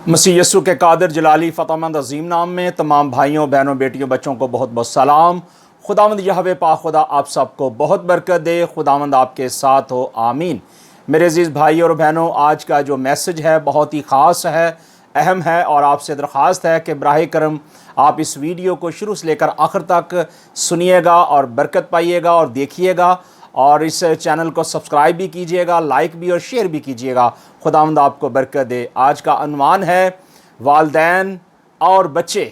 مسیح یسوع کے قادر جلالی فتح مند عظیم نام میں تمام بھائیوں بہنوں بیٹیوں بچوں کو بہت بہت سلام۔ خداوند یہوہ پاک خدا آپ سب کو بہت برکت دے۔ خداوند آپ کے ساتھ ہو، آمین۔ میرے عزیز بھائی اور بہنوں، آج کا جو میسج ہے بہت ہی خاص ہے، اہم ہے، اور آپ سے درخواست ہے کہ براہ کرم آپ اس ویڈیو کو شروع سے لے کر آخر تک سنیے گا اور برکت پائیے گا اور دیکھیے گا، اور اس چینل کو سبسکرائب بھی کیجیے گا، لائک بھی اور شیئر بھی کیجیے گا۔ خداوند آپ کو برکت دے۔ آج کا عنوان ہے والدین اور بچے،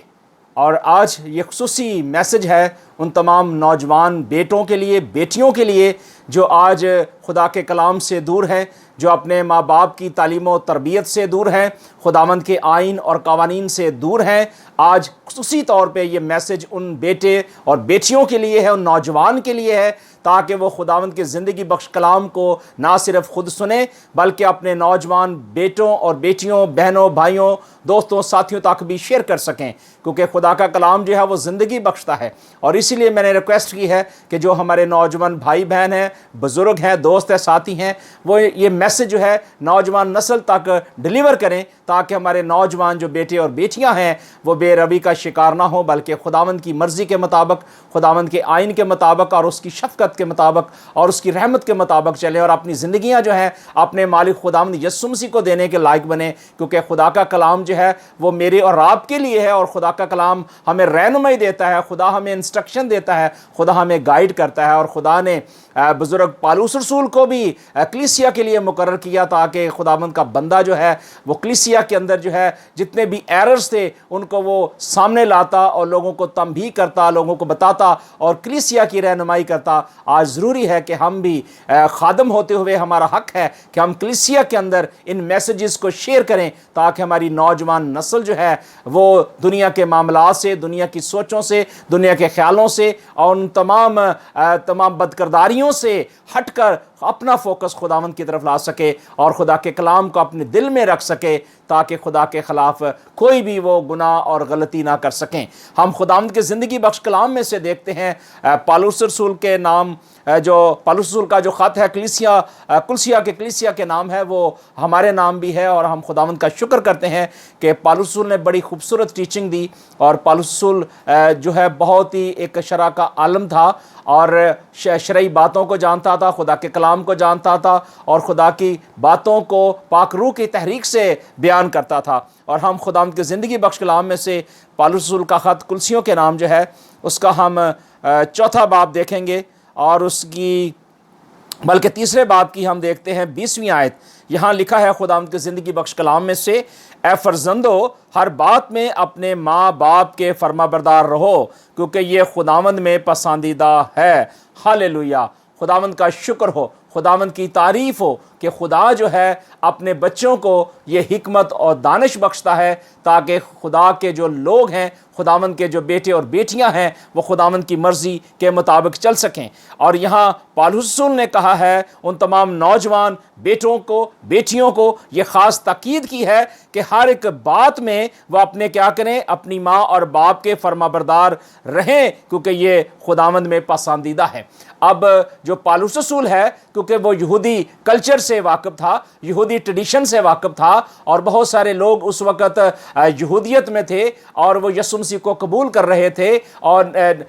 اور آج یہ خصوصی میسج ہے ان تمام نوجوان بیٹوں کے لیے، بیٹیوں کے لیے جو آج خدا کے کلام سے دور ہیں، جو اپنے ماں باپ کی تعلیم و تربیت سے دور ہیں، خداوند کے آئین اور قوانین سے دور ہیں۔ آج خصوصی طور پہ یہ میسج ان بیٹے اور بیٹیوں کے لیے ہے، ان نوجوان کے لیے ہے، تاکہ وہ خداوند کے زندگی بخش کلام کو نہ صرف خود سنیں بلکہ اپنے نوجوان بیٹوں اور بیٹیوں، بہنوں، بھائیوں، دوستوں، ساتھیوں تک بھی شیئر کر سکیں، کیونکہ خدا کا کلام جو ہے وہ زندگی بخشتا ہے۔ اور اسی لیے میں نے ریکویسٹ کی ہے کہ جو ہمارے نوجوان بھائی بہن ہیں، بزرگ ہیں، دوست ہیں، ساتھی ہیں، وہ یہ میسج جو ہے نوجوان نسل تک ڈیلیور کریں، تاکہ ہمارے نوجوان جو بیٹے اور بیٹیاں ہیں وہ بے روی کا شکار نہ ہوں، بلکہ خداوند کی مرضی کے مطابق، خداوند کے آئین کے مطابق اور اس کی شفقت کے مطابق اور اس کی رحمت کے مطابق چلیں، اور اپنی زندگیاں جو ہیں اپنے مالک خداوند یسوع مسیح کو دینے کے لائق بنیں، کیونکہ خدا کا کلام جو ہے وہ میرے اور آپ کے لیے ہے، اور خدا کا کلام ہمیں رہنمائی دیتا ہے، خدا ہمیں انسٹرکشن دیتا ہے، خدا ہمیں گائیڈ کرتا ہے۔ اور خدا نے بزرگ پالوس رسول کو بھی کلیسیا کے لیے مقرر کیا، تاکہ خداوند کا بندہ جو ہے وہ کلیسیا کے اندر جو ہے جتنے بھی ایررز تھے ان کو وہ سامنے لاتا اور لوگوں کو تنبیہ کرتا، لوگوں کو بتاتا اور کلیسیا کی رہنمائی کرتا۔ آج ضروری ہے کہ ہم بھی خادم ہوتے ہوئے ہمارا حق ہے کہ ہم کلیسیا کے اندر ان میسیجز کو شیئر کریں، تاکہ ہماری نوجوان نسل جو ہے وہ دنیا کے معاملات سے، دنیا کی سوچوں سے، دنیا کے خیالوں سے اور ان تمام بدکرداریوں سے ہٹ کر اپنا فوکس خداوند کی طرف لا سکے اور خدا کے کلام کو اپنے دل میں رکھ سکے، تاکہ خدا کے خلاف کوئی بھی وہ گناہ اور غلطی نہ کر سکیں۔ ہم خداوند کے زندگی بخش کلام میں سے دیکھتے ہیں پالوس رسول کے نام، جو پالوس رسول کا جو خط ہے کلیسیا کے نام ہے، وہ ہمارے نام بھی ہے، اور ہم خداوند کا شکر کرتے ہیں کہ پالوس رسول نے بڑی خوبصورت ٹیچنگ دی، اور پالوس رسول جو ہے بہت ہی ایک شرع کا عالم تھا، اور شرعی باتوں کو جانتا تھا، خدا کے کلام کو جانتا تھا، اور خدا کی باتوں کو پاک روح کی تحریک سے بیان کرتا تھا۔ اور ہم خداوند کے زندگی بخش کلام میں سے پالوس رسول کا خط کلسیوں کے نام جو ہے اس کا ہم 4 باب دیکھیں گے، اور اس کی بلکہ 3 باب کی ہم دیکھتے ہیں 20ویں آیت۔ یہاں لکھا ہے خداوند کے زندگی بخش کلام میں سے، اے فرزندو، ہر بات میں اپنے ماں باپ کے فرمانبردار رہو، کیونکہ یہ خداوند میں پسندیدہ ہے۔ ہاللیلویہ! خداوند کا شکر ہو، خداوند کی تعریف ہو کہ خدا جو ہے اپنے بچوں کو یہ حکمت اور دانش بخشتا ہے، تاکہ خدا کے جو لوگ ہیں، خداوند کے جو بیٹے اور بیٹیاں ہیں، وہ خداوند کی مرضی کے مطابق چل سکیں۔ اور یہاں پالوس رسول نے کہا ہے ان تمام نوجوان بیٹوں کو، بیٹیوں کو یہ خاص تاکید کی ہے کہ ہر ایک بات میں وہ اپنے کیا کریں، اپنی ماں اور باپ کے فرمانبردار رہیں، کیونکہ یہ خداوند میں پسندیدہ ہے۔ اب جو پالوس رسول ہے، کیونکہ وہ یہودی کلچر سے واقف تھا، یہودی ٹریڈیشن سے واقف تھا، اور بہت سارے لوگ اس وقت یہودیت میں تھے اور وہ یسوع مسیح کو قبول کر رہے تھے، اور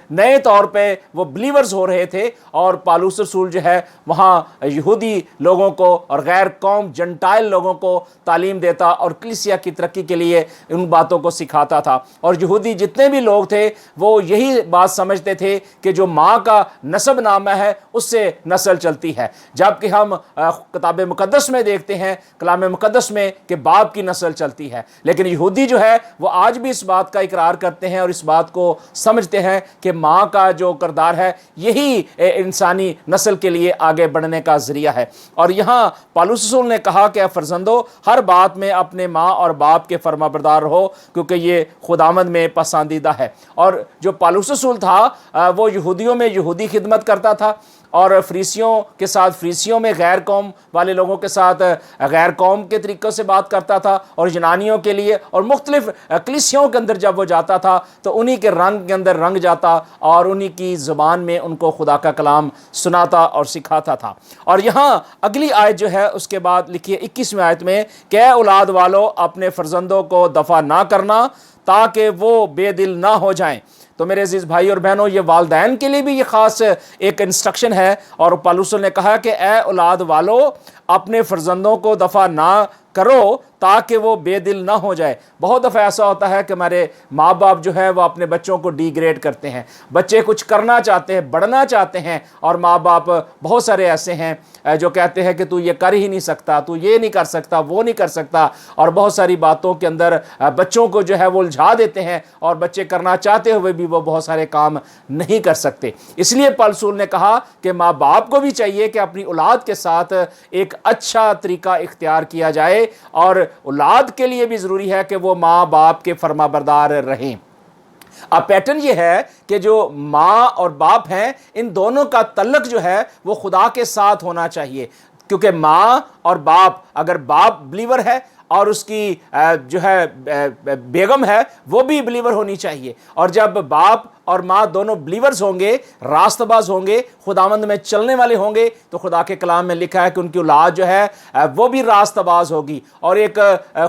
نئے طور پہ وہ بلیورز ہو رہے تھے، اور پالوس رسول جو ہے وہاں یہودی لوگوں کو اور غیر قوم جنٹائل لوگوں کو تعلیم دیتا اور کلیسیا کی ترقی کے لیے ان باتوں کو سکھاتا تھا۔ اور یہودی جتنے بھی لوگ تھے وہ یہی بات سمجھتے تھے کہ جو ماں کا نسب نامہ ہے اس سے نسل چلتی ہے، جبکہ ہم کتاب مقدس میں دیکھتے ہیں، کلام مقدس میں، کہ باپ کی نسل چلتی ہے۔ لیکن یہودی جو ہے وہ آج بھی اس بات کا اقرار کرتے ہیں اور اس بات کو سمجھتے ہیں کہ ماں کا جو کردار ہے یہی انسانی نسل کے لیے آگے بڑھنے کا ذریعہ ہے۔ اور یہاں پالوس رسول نے کہا کہ فرزندو، ہر بات میں اپنے ماں اور باپ کے فرمانبردار ہو، کیونکہ یہ خداوند میں پسندیدہ ہے۔ اور جو پالوس رسول تھا وہ یہودیوں میں یہودی خدمت کرتا تھا، اور فریسیوں کے ساتھ فریسیوں میں، غیر قوم والے لوگوں کے ساتھ غیر قوم کے طریقوں سے بات کرتا تھا، اور یونانیوں کے لیے اور مختلف کلیسیوں کے اندر جب وہ جاتا تھا تو انہی کے رنگ کے اندر رنگ جاتا اور انہی کی زبان میں ان کو خدا کا کلام سناتا اور سکھاتا تھا۔ اور یہاں اگلی آیت جو ہے اس کے بعد لکھی ہے 21ویں آیت میں کہ اے اولاد والو اپنے فرزندوں کو دفع نہ کرنا تاکہ وہ بے دل نہ ہو جائیں۔ تو میرے عزیز بھائی اور بہنوں، یہ والدین کے لیے بھی یہ خاص ایک انسٹرکشن ہے، اور پالوس نے کہا کہ اے اولاد والو اپنے فرزندوں کو دفع نہ کرو تاکہ وہ بے دل نہ ہو جائے۔ بہت دفعہ ایسا ہوتا ہے کہ ہمارے ماں باپ جو ہے وہ اپنے بچوں کو ڈی گریڈ کرتے ہیں، بچے کچھ کرنا چاہتے ہیں، بڑھنا چاہتے ہیں، اور ماں باپ بہت سارے ایسے ہیں جو کہتے ہیں کہ تو یہ کر ہی نہیں سکتا، تو یہ نہیں کر سکتا، وہ نہیں کر سکتا، اور بہت ساری باتوں کے اندر بچوں کو جو ہے وہ الجھا دیتے ہیں، اور بچے کرنا چاہتے ہوئے بھی وہ بہت سارے کام نہیں کر سکتے۔ اس لیے پالسول نے کہا کہ ماں باپ کو بھی چاہیے کہ اپنی اولاد کے ساتھ ایک اچھا طریقہ اختیار کیا جائے، اور اولاد کے لیے بھی ضروری ہے کہ وہ ماں باپ کے فرمانبردار رہیں۔ اب پیٹرن یہ ہے کہ جو ماں اور باپ ہیں ان دونوں کا تعلق جو ہے وہ خدا کے ساتھ ہونا چاہیے، کیونکہ ماں اور باپ، اگر باپ بلیور ہے اور اس کی جو ہے بیگم ہے وہ بھی بلیور ہونی چاہیے، اور جب باپ اور ماں دونوں بلیورز ہوں گے، راست باز ہوں گے، خداوند میں چلنے والے ہوں گے، تو خدا کے کلام میں لکھا ہے کہ ان کی اولاد جو ہے وہ بھی راست باز ہوگی، اور ایک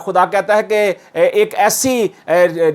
خدا کہتا ہے کہ ایک ایسی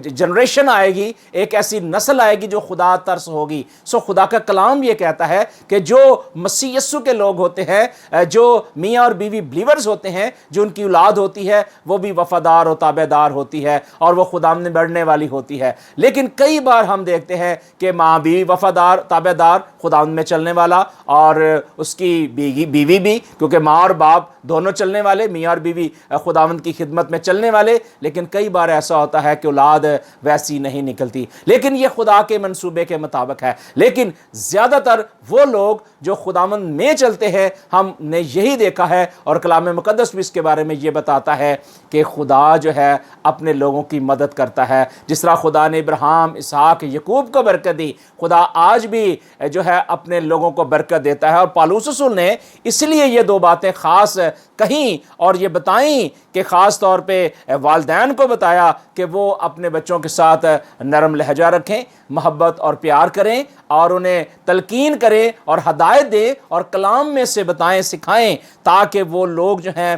جنریشن آئے گی، ایک ایسی نسل آئے گی جو خدا ترس ہوگی۔ سو خدا کا کلام یہ کہتا ہے کہ جو مسیح یسوع کے لوگ ہوتے ہیں، جو میاں اور بیوی بلیورز ہوتے ہیں، جو ان کی اولاد ہوتی ہے وہ بھی وفادار و تابع دار ہوتی ہے، اور وہ خداوند میں بڑھنے والی ہوتی ہے۔ لیکن کئی بار ہم دیکھتے ہیں کہ ماں بھی وفادار تابع دار، خداوند میں چلنے والا، اور اس کی بیوی بھی، کیونکہ ماں اور باپ دونوں چلنے والے، میاں اور بیوی خداوند کی خدمت میں چلنے والے، لیکن کئی بار ایسا ہوتا ہے کہ اولاد ویسی نہیں نکلتی، لیکن یہ خدا کے منصوبے کے مطابق ہے۔ لیکن زیادہ تر وہ لوگ جو خداوند میں چلتے ہیں، ہم نے یہی دیکھا ہے، اور کلام مقدس بھی اس کے بارے میں یہ بتاتا ہے کہ خدا جو ہے اپنے لوگوں کی مدد کرتا ہے۔ جس طرح خدا نے ابراہیم، اسحاق، یعقوب کو برکت دی، خدا آج بھی جو ہے اپنے لوگوں کو برکت دیتا ہے۔ اور پالوس رسول نے اس لیے یہ دو باتیں خاص کہیں اور یہ بتائیں کہ خاص طور پہ والدین کو بتایا کہ وہ اپنے بچوں کے ساتھ نرم لہجہ رکھیں، محبت اور پیار کریں، اور انہیں تلقین کریں اور ہدایت دیں، اور کلام میں سے بتائیں، سکھائیں، تاکہ وہ لوگ جو ہیں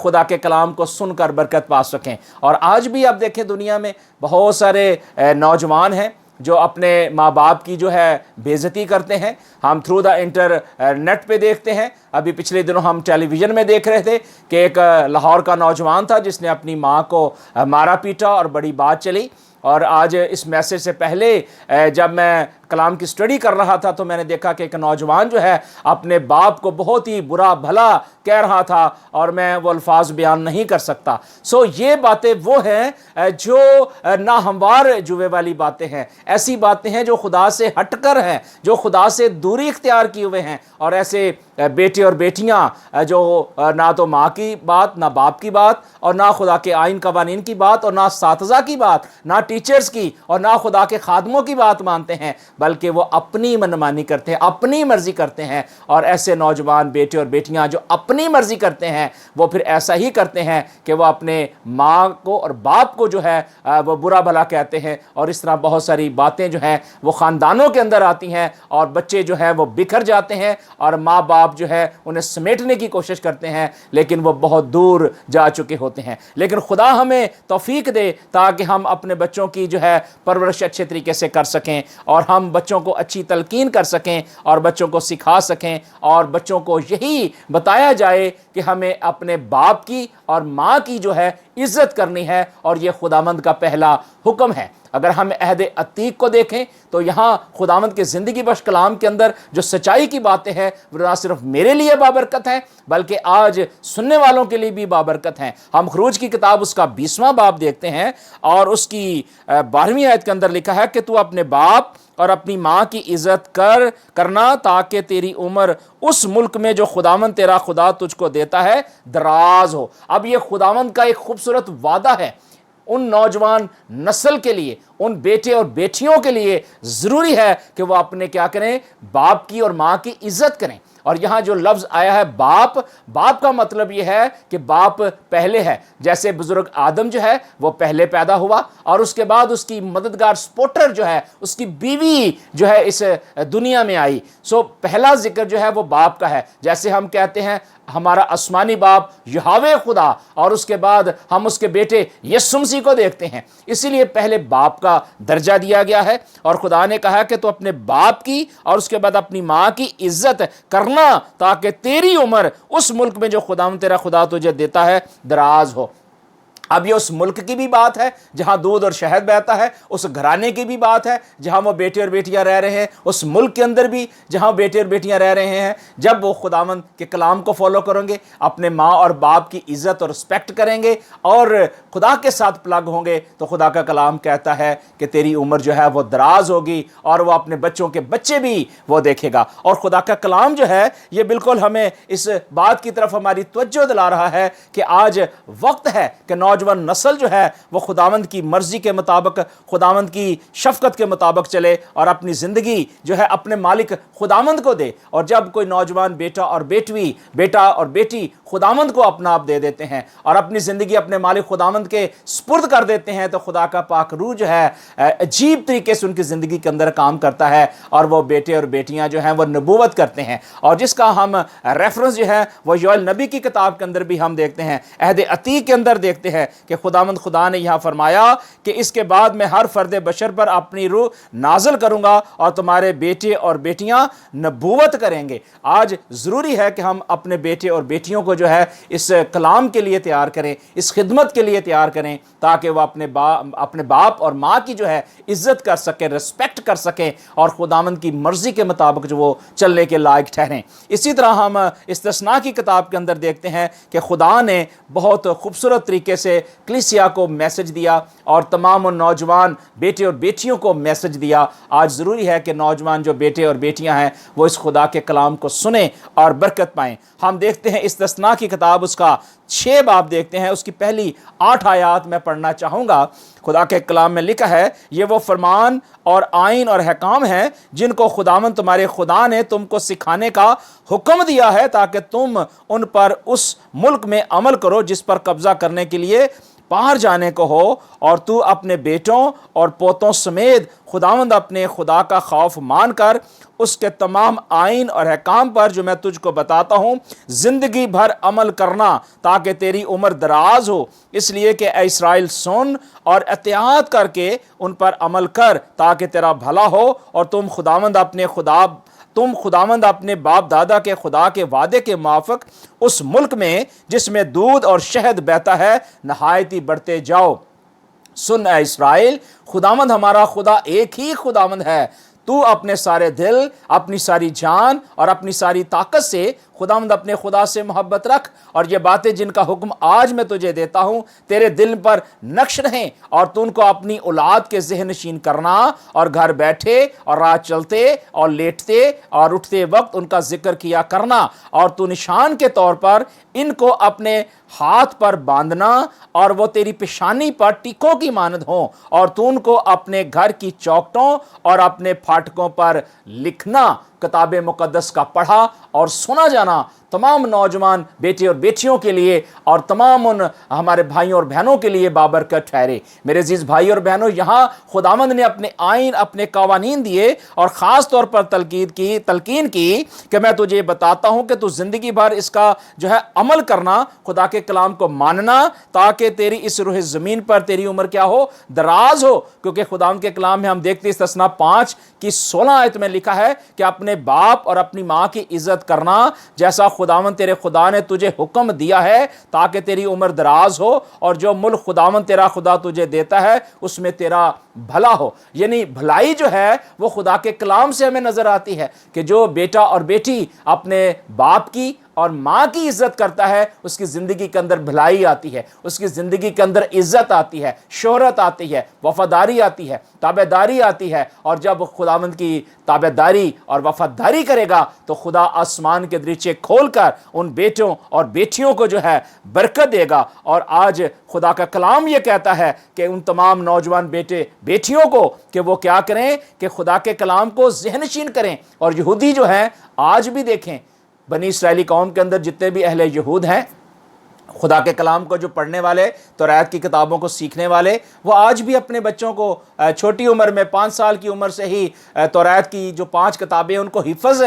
خدا کے کلام کو سن کر برکت پا سکیں۔ اور آج بھی آپ دیکھیں دنیا میں بہت سارے نوجوان ہیں جو اپنے ماں باپ کی جو ہے بے عزتی کرتے ہیں۔ ہم تھرو دا انٹرنیٹ پہ دیکھتے ہیں، ابھی پچھلے دنوں ہم ٹیلی ویژن میں دیکھ رہے تھے کہ ایک لاہور کا نوجوان تھا جس نے اپنی ماں کو مارا پیٹا اور بڑی بات چلی۔ اور آج اس میسج سے پہلے جب میں کلام کی سٹڈی کر رہا تھا تو میں نے دیکھا کہ ایک نوجوان جو ہے اپنے باپ کو بہت ہی برا بھلا کہہ رہا تھا، اور میں وہ الفاظ بیان نہیں کر سکتا۔ سو یہ باتیں وہ ہیں جو ناہموار جوے والی باتیں ہیں، ایسی باتیں ہیں جو خدا سے ہٹ کر ہیں، جو خدا سے دوری اختیار کیے ہوئے ہیں، اور ایسے بیٹے اور بیٹیاں جو نہ تو ماں کی بات، نہ باپ کی بات، اور نہ خدا کے آئین قوانین کی بات، اور نہ اساتذہ کی بات، نہ ٹیچرز کی، اور نہ خدا کے خادموں کی بات مانتے ہیں، بلکہ وہ اپنی منمانی کرتے ہیں، اپنی مرضی کرتے ہیں۔ اور ایسے نوجوان بیٹے اور بیٹیاں جو اپنی مرضی کرتے ہیں وہ پھر ایسا ہی کرتے ہیں کہ وہ اپنے ماں کو اور باپ کو جو ہے وہ برا بھلا کہتے ہیں، اور اس طرح بہت ساری باتیں جو ہیں وہ خاندانوں کے اندر آتی ہیں، اور بچے جو ہیں وہ بکھر جاتے ہیں، اور ماں باپ جو ہے انہیں سمیٹنے کی کوشش کرتے ہیں، لیکن وہ بہت دور جا چکے ہوتے ہیں۔ لیکن خدا ہمیں توفیق دے تاکہ ہم اپنے بچوں کی جو ہے پرورش اچھے طریقے سے کر سکیں، اور ہم بچوں کو اچھی تلقین کر سکیں، اور بچوں کو سکھا سکیں، اور بچوں کو یہی بتایا جائے کہ ہمیں اپنے باپ کی اور ماں کی جو ہے عزت کرنی ہے، اور یہ خداوند کا پہلا حکم ہے۔ اگر ہم عہد عتیق کو دیکھیں تو یہاں خداوند کے زندگی بخش کلام کے اندر جو سچائی کی باتیں ہیں وہ نہ صرف میرے لیے بابرکت ہیں بلکہ آج سننے والوں کے لیے بھی بابرکت ہیں۔ ہم خروج کی کتاب اس کا 20واں باب دیکھتے ہیں، اور اس کی 12ویں آیت کے اندر لکھا ہے کہ تو اپنے باپ اور اپنی ماں کی عزت کرنا تاکہ تیری عمر اس ملک میں جو خداوند تیرا خدا تجھ کو دیتا ہے دراز ہو۔ اب یہ خداوند کا ایک خوبصورت وعدہ ہے۔ ان نوجوان نسل کے لیے، ان بیٹے اور بیٹیوں کے لیے ضروری ہے کہ وہ اپنے کیا کریں، باپ کی اور ماں کی عزت کریں۔ اور یہاں جو لفظ آیا ہے باپ، باپ کا مطلب یہ ہے کہ باپ پہلے ہے، جیسے بزرگ آدم جو ہے وہ پہلے پیدا ہوا اور اس کے بعد اس کی مددگار سپورٹر جو ہے، اس کی بیوی جو ہے اس دنیا میں آئی۔ سو پہلا ذکر جو ہے وہ باپ کا ہے، جیسے ہم کہتے ہیں ہمارا آسمانی باپ یہوہ خدا، اور اس کے بعد ہم اس کے بیٹے یسوع مسیح کو دیکھتے ہیں، اسی لیے پہلے باپ کا درجہ دیا گیا ہے۔ اور خدا نے کہا کہ تو اپنے باپ کی اور اس کے بعد اپنی ماں کی عزت کرنا تاکہ تیری عمر اس ملک میں جو خداوند تیرا خدا تجھے دیتا ہے دراز ہو۔ اب یہ اس ملک کی بھی بات ہے جہاں دودھ اور شہد بہتا ہے، اس گھرانے کی بھی بات ہے جہاں وہ بیٹے اور بیٹیاں رہ رہے ہیں، اس ملک کے اندر بھی جہاں بیٹے اور بیٹیاں رہ رہے ہیں۔ جب وہ خداوند کے کلام کو فالو کریں گے، اپنے ماں اور باپ کی عزت اور رسپیکٹ کریں گے اور خدا کے ساتھ پلگ ہوں گے، تو خدا کا کلام کہتا ہے کہ تیری عمر جو ہے وہ دراز ہوگی اور وہ اپنے بچوں کے بچے بھی وہ دیکھے گا۔ اور خدا کا کلام جو ہے یہ بالکل ہمیں اس بات کی طرف ہماری توجہ دلا رہا ہے کہ آج وقت ہے کہ نوجوان نسل جو ہے وہ خداوند کی مرضی کے مطابق، خداوند کی شفقت کے مطابق چلے اور اپنی زندگی جو ہے اپنے مالک خداوند کو دے۔ اور جب کوئی نوجوان بیٹا اور بیٹی خداوند کو اپنا آپ دے دیتے ہیں اور اپنی زندگی اپنے مالک خداوند کے سپرد کر دیتے ہیں، تو خدا کا پاک روح جو ہے عجیب طریقے سے ان کی زندگی کے اندر کام کرتا ہے اور وہ بیٹے اور بیٹیاں جو ہیں وہ نبوت کرتے ہیں۔ اور جس کا ہم ریفرنس جو ہے وہ یوئیل نبی کی کتاب کے اندر بھی ہم دیکھتے ہیں، عہد عتیق کے اندر دیکھتے ہیں کہ خداوند خدا نے یہاں فرمایا کہ اس کے بعد میں ہر فرد بشر پر اپنی روح نازل کروں گا اور تمہارے بیٹے اور بیٹیاں نبوت کریں گے۔ آج ضروری ہے کہ ہم اپنے بیٹے اور بیٹیوں کو جو ہے اس کلام کے لیے تیار کریں، اس خدمت کے لیے تیار کریں، تاکہ وہ اپنے باپ اور ماں کی جو ہے عزت کر سکیں، رسپیکٹ کر سکیں اور خداوند کی مرضی کے مطابق جو وہ چلنے کے لائق ٹھہریں۔ اسی طرح ہم استثناء کی کتاب کے اندر دیکھتے ہیں کہ خدا نے بہت خوبصورت طریقے سے کلیسیا کو میسج دیا اور تمام ان نوجوان بیٹے اور بیٹیوں کو میسج دیا۔ آج ضروری ہے کہ نوجوان جو بیٹے اور بیٹیاں ہیں وہ اس خدا کے کلام کو سنیں اور برکت پائیں۔ ہم دیکھتے ہیں استثناء کی کتاب، اس کا 6 باب دیکھتے ہیں، اس کی پہلی 8 آیات میں پڑھنا چاہوں گا۔ خدا کے کلام میں لکھا ہے، یہ وہ فرمان اور آئین اور احکام ہیں جن کو خداوند تمہارے خدا نے تم کو سکھانے کا حکم دیا ہے، تاکہ تم ان پر اس ملک میں عمل کرو جس پر قبضہ کرنے کے لیے باہر جانے کو ہو، اور تو اپنے بیٹوں اور پوتوں سمیت خداوند اپنے خدا کا خوف مان کر اس کے تمام آئین اور احکام پر جو میں تجھ کو بتاتا ہوں زندگی بھر عمل کرنا، تاکہ تیری عمر دراز ہو۔ اس لیے کہ اے اسرائیل سن اور اطاعت کر کے ان پر عمل کر، تاکہ تیرا بھلا ہو اور تم خداوند اپنے باپ دادا کے خدا کے وعدے کے موافق اس ملک میں جس میں دودھ اور شہد بہتا ہے نہایت ہی بڑھتے جاؤ۔ سن اے اسرائیل، خداوند ہمارا خدا ایک ہی خداوند ہے۔ تو اپنے سارے دل، اپنی ساری جان اور اپنی ساری طاقت سے خداوند اپنے خدا سے محبت رکھ، اور یہ باتیں جن کا حکم آج میں تجھے دیتا ہوں تیرے دل پر نقش رہیں، اور تو ان کو اپنی اولاد کے ذہن نشین کرنا، اور گھر بیٹھے اور راہ چلتے اور لیٹتے اور اٹھتے وقت ان کا ذکر کیا کرنا، اور تو نشان کے طور پر ان کو اپنے ہاتھ پر باندھنا، اور وہ تیری پیشانی پر ٹیکوں کی مانند ہوں، اور تو ان کو اپنے گھر کی چوکھٹوں اور اپنے پھاٹکوں پر لکھنا۔ کتاب مقدس کا پڑھا اور سنا جانا تمام نوجوان بیٹے اور بیٹیوں کے لیے اور تمام ان ہمارے بھائیوں اور بہنوں کے لیے بابرکت ٹھہرے۔ میرے عزیز بھائی اور بہنوں، یہاں خداوند نے اپنے آئین، اپنے قوانین دیے اور خاص طور پر تلقین کی کہ میں تجھے بتاتا ہوں کہ تو زندگی بھر اس کا جو ہے عمل کرنا، خدا کے کلام کو ماننا، تاکہ تیری اس روح زمین پر تیری عمر کیا ہو، دراز ہو۔ کیونکہ خداوند کے کلام میں ہم دیکھتے ہیں استثناء 5 کی 16 آیت میں لکھا ہے کہ اپنے باپ اور اپنی ماں کی عزت کرنا جیسا خداوند تیرے خدا نے تجھے حکم دیا ہے، تاکہ تیری عمر دراز ہو، اور جو ملک خداوند تیرا خدا تجھے دیتا ہے اس میں تیرا بھلا ہو۔ یعنی بھلائی جو ہے وہ خدا کے کلام سے ہمیں نظر آتی ہے کہ جو بیٹا اور بیٹی اپنے باپ کی اور ماں کی عزت کرتا ہے اس کی زندگی کے اندر بھلائی آتی ہے، اس کی زندگی کے اندر عزت آتی ہے، شہرت آتی ہے، وفاداری آتی ہے، تابعداری آتی ہے، اور جب خداوند کی تابعداری اور وفاداری کرے گا تو خدا آسمان کے دریچے کھول کر ان بیٹوں اور بیٹیوں کو جو ہے برکت دے گا۔ اور آج خدا کا کلام یہ کہتا ہے کہ ان تمام نوجوان بیٹے بیٹیوں کو کہ وہ کیا کریں کہ خدا کے کلام کو ذہن نشین کریں۔ اور یہودی جو ہیں آج بھی دیکھیں، بنی اسرائیلی قوم کے اندر جتنے بھی اہل یہود ہیں، خدا کے کلام کو جو پڑھنے والے، توریت کی کتابوں کو سیکھنے والے، وہ آج بھی اپنے بچوں کو چھوٹی عمر میں 5 سال کی عمر سے ہی توریت کی جو 5 کتابیں ان کو حفظ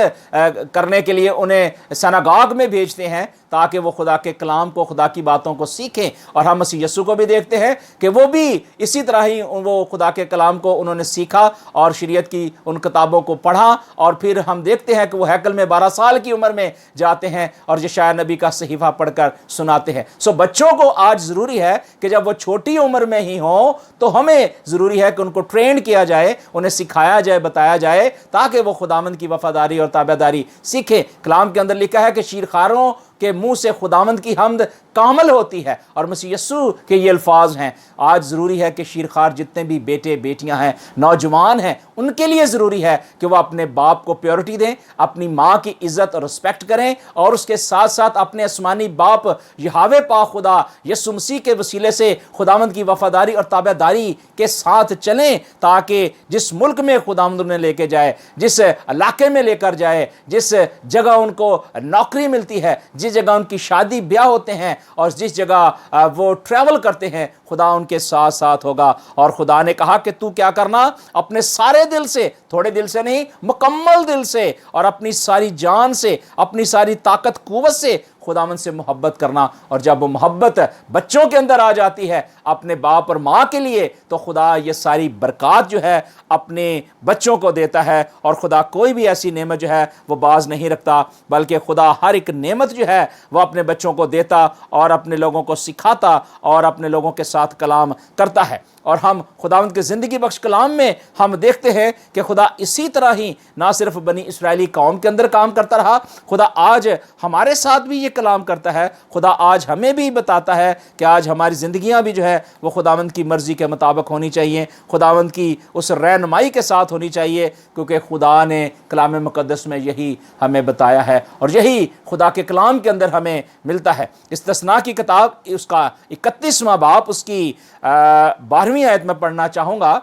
کرنے کے لیے انہیں سناگاگ میں بھیجتے ہیں تاکہ وہ خدا کے کلام کو، خدا کی باتوں کو سیکھیں۔ اور ہم مسیح یسوع کو بھی دیکھتے ہیں کہ وہ بھی اسی طرح ہی وہ خدا کے کلام کو انہوں نے سیکھا اور شریعت کی ان کتابوں کو پڑھا، اور پھر ہم دیکھتے ہیں کہ وہ ہیکل میں 12 سال کی عمر میں جاتے ہیں اور یشعیاہ نبی کا صحیفہ پڑھ کر سناتے ہیں۔ سو بچوں کو آج ضروری ہے کہ جب وہ چھوٹی عمر میں ہی ہوں تو ہمیں ضروری ہے کہ ان کو ٹرین کیا جائے، انہیں سکھایا جائے، بتایا جائے، تاکہ وہ خداوند کی وفاداری اور تابعداری سیکھیں۔ کلام کے اندر لکھا ہے کہ شیرخواروں کہ منہ سے خداوند کی حمد کامل ہوتی ہے، اور مسیح یسوع کے یہ الفاظ ہیں۔ آج ضروری ہے کہ شیرخوار جتنے بھی بیٹے بیٹیاں ہیں، نوجوان ہیں، ان کے لیے ضروری ہے کہ وہ اپنے باپ کو پیورٹی دیں، اپنی ماں کی عزت اور رسپیکٹ کریں، اور اس کے ساتھ ساتھ اپنے آسمانی باپ یہوہ پاک خدا یسوع مسیح کے وسیلے سے خداوند کی وفاداری اور تابعداری کے ساتھ چلیں، تاکہ جس ملک میں خداوند انہیں لے کے جائے، جس علاقے میں لے کر جائے، جس جگہ ان کو نوکری ملتی ہے، جس جگہ ان کی شادی بیاہ ہوتے ہیں، اور جس جگہ وہ ٹریول کرتے ہیں، خدا ان کے ساتھ ساتھ ہوگا۔ اور خدا نے کہا کہ تو کیا کرنا، اپنے سارے دل سے، تھوڑے دل سے نہیں، مکمل دل سے، اور اپنی ساری جان سے، اپنی ساری طاقت قوت سے خداوند سے محبت کرنا۔ اور جب وہ محبت بچوں کے اندر آ جاتی ہے اپنے باپ اور ماں کے لیے، تو خدا یہ ساری برکات جو ہے اپنے بچوں کو دیتا ہے، اور خدا کوئی بھی ایسی نعمت جو ہے وہ باز نہیں رکھتا، بلکہ خدا ہر ایک نعمت جو ہے وہ اپنے بچوں کو دیتا اور اپنے لوگوں کو سکھاتا اور اپنے لوگوں کے ساتھ کلام کرتا ہے۔ اور ہم خداوند کے زندگی بخش کلام میں ہم دیکھتے ہیں کہ خدا اسی طرح ہی نہ صرف بنی اسرائیلی قوم کے اندر کام کرتا رہا، خدا آج ہمارے ساتھ بھی یہ کلام کرتا ہے۔ خدا آج ہمیں بھی بتاتا ہے کہ آج ہماری زندگیاں بھی جو ہے وہ خداوند کی مرضی کے مطابق ہونی چاہیے، خداوند کی اس رہنمائی کے ساتھ ہونی چاہیے، کیونکہ خدا نے کلام مقدس میں یہی ہمیں بتایا ہے، اور یہی خدا کے کلام کے اندر ہمیں ملتا ہے۔ استثناء کی کتاب اس کا 31واں باب اس کی 12ویں آیت میں پڑھنا چاہوں گا۔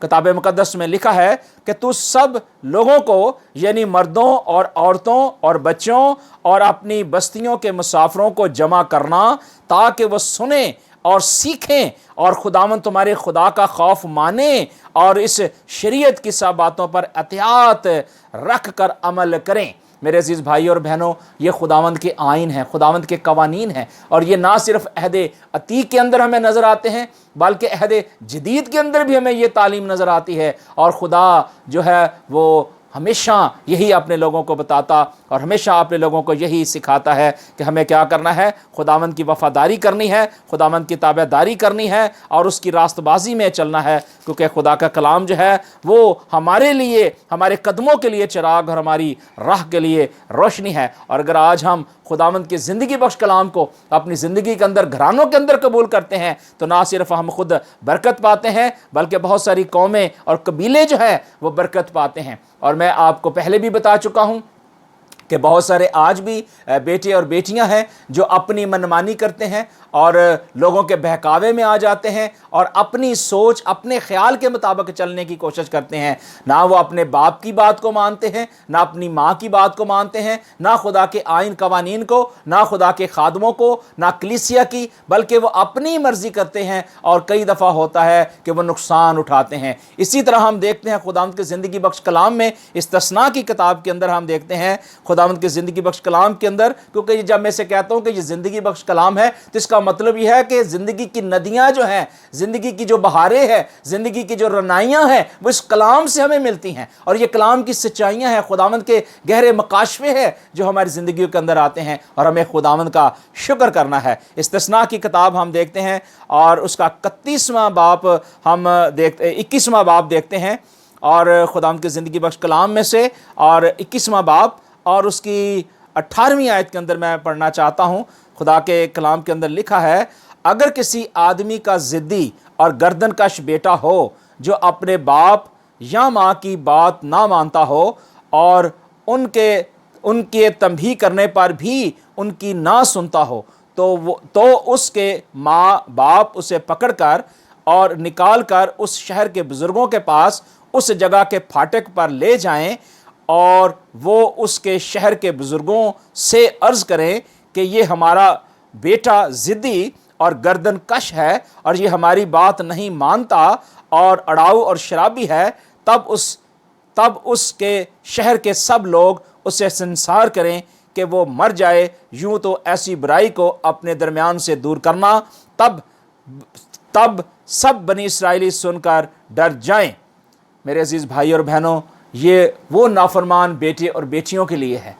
کتاب مقدس میں لکھا ہے کہ تو سب لوگوں کو، یعنی مردوں اور عورتوں اور بچوں اور اپنی بستیوں کے مسافروں کو جمع کرنا، تاکہ وہ سنیں اور سیکھیں اور خداوند تمہارے خدا کا خوف مانیں اور اس شریعت کی سب باتوں پر احتیاط رکھ کر عمل کریں۔ میرے عزیز بھائی اور بہنوں، یہ خداوند کے آئین ہیں، خداوند کے قوانین ہیں، اور یہ نہ صرف عہد عتیق کے اندر ہمیں نظر آتے ہیں، بلکہ عہد جدید کے اندر بھی ہمیں یہ تعلیم نظر آتی ہے۔ اور خدا جو ہے وہ ہمیشہ یہی اپنے لوگوں کو بتاتا اور ہمیشہ اپنے لوگوں کو یہی سکھاتا ہے کہ ہمیں کیا کرنا ہے، خداوند کی وفاداری کرنی ہے، خداوند کی تابعداری کرنی ہے، اور اس کی راست بازی میں چلنا ہے، کیونکہ خدا کا کلام جو ہے وہ ہمارے لیے، ہمارے قدموں کے لیے چراغ اور ہماری راہ کے لیے روشنی ہے۔ اور اگر آج ہم خداوند کے زندگی بخش کلام کو اپنی زندگی کے اندر، گھرانوں کے اندر قبول کرتے ہیں، تو نہ صرف ہم خود برکت پاتے ہیں، بلکہ بہت ساری قومیں اور قبیلے جو ہیں وہ برکت پاتے ہیں۔ اور میں آپ کو پہلے بھی بتا چکا ہوں کہ بہت سارے آج بھی بیٹے اور بیٹیاں ہیں جو اپنی منمانی کرتے ہیں اور لوگوں کے بہکاوے میں آ جاتے ہیں اور اپنی سوچ، اپنے خیال کے مطابق چلنے کی کوشش کرتے ہیں۔ نہ وہ اپنے باپ کی بات کو مانتے ہیں، نہ اپنی ماں کی بات کو مانتے ہیں، نہ خدا کے آئین قوانین کو، نہ خدا کے خادموں کو، نہ کلیسیا کی، بلکہ وہ اپنی مرضی کرتے ہیں، اور کئی دفعہ ہوتا ہے کہ وہ نقصان اٹھاتے ہیں۔ اسی طرح ہم دیکھتے ہیں خداوند کے زندگی بخش کلام میں، استثناء کی کتاب کے اندر ہم دیکھتے ہیں خداوند کے زندگی بخش کلام کے اندر، کیونکہ جب میں سے کہتا ہوں کہ یہ زندگی بخش کلام ہے تو اس کا مطلب یہ ہے کہ زندگی کی ندیاں جو ہیں، زندگی کی جو بہاریں ہیں، زندگی کی جو رنائیاں ہیں، وہ اس کلام سے ہمیں ملتی ہیں، اور یہ کلام کی سچائیاں ہیں، خداوند کے گہرے مکاشفے ہیں جو ہماری زندگیوں کے اندر آتے ہیں، اور ہمیں خداوند کا شکر کرنا ہے۔ استثناء کی کتاب ہم دیکھتے ہیں اور اس کا 31واں باب ہم 21واں باب دیکھتے ہیں، اور خداوند کے زندگی بخش کلام میں سے، اور 21واں باب اور اس کی 18ویں آیت کے اندر میں پڑھنا چاہتا ہوں۔ خدا کے کلام کے اندر لکھا ہے، اگر کسی آدمی کا ضدی اور گردن کش بیٹا ہو جو اپنے باپ یا ماں کی بات نہ مانتا ہو اور ان کے تنبیہ کرنے پر بھی ان کی نہ سنتا ہو، تو اس کے ماں باپ اسے پکڑ کر اور نکال کر اس شہر کے بزرگوں کے پاس اس جگہ کے پھاٹک پر لے جائیں، اور وہ اس کے شہر کے بزرگوں سے عرض کریں کہ یہ ہمارا بیٹا ضدی اور گردن کش ہے اور یہ ہماری بات نہیں مانتا اور اڑاؤ اور شرابی ہے، تب اس کے شہر کے سب لوگ اسے سنسار کریں کہ وہ مر جائے۔ یوں تو ایسی برائی کو اپنے درمیان سے دور کرنا، تب سب بنی اسرائیلی سن کر ڈر جائیں۔ میرے عزیز بھائی اور بہنوں، یہ وہ نافرمان بیٹے اور بیٹیوں کے لیے ہے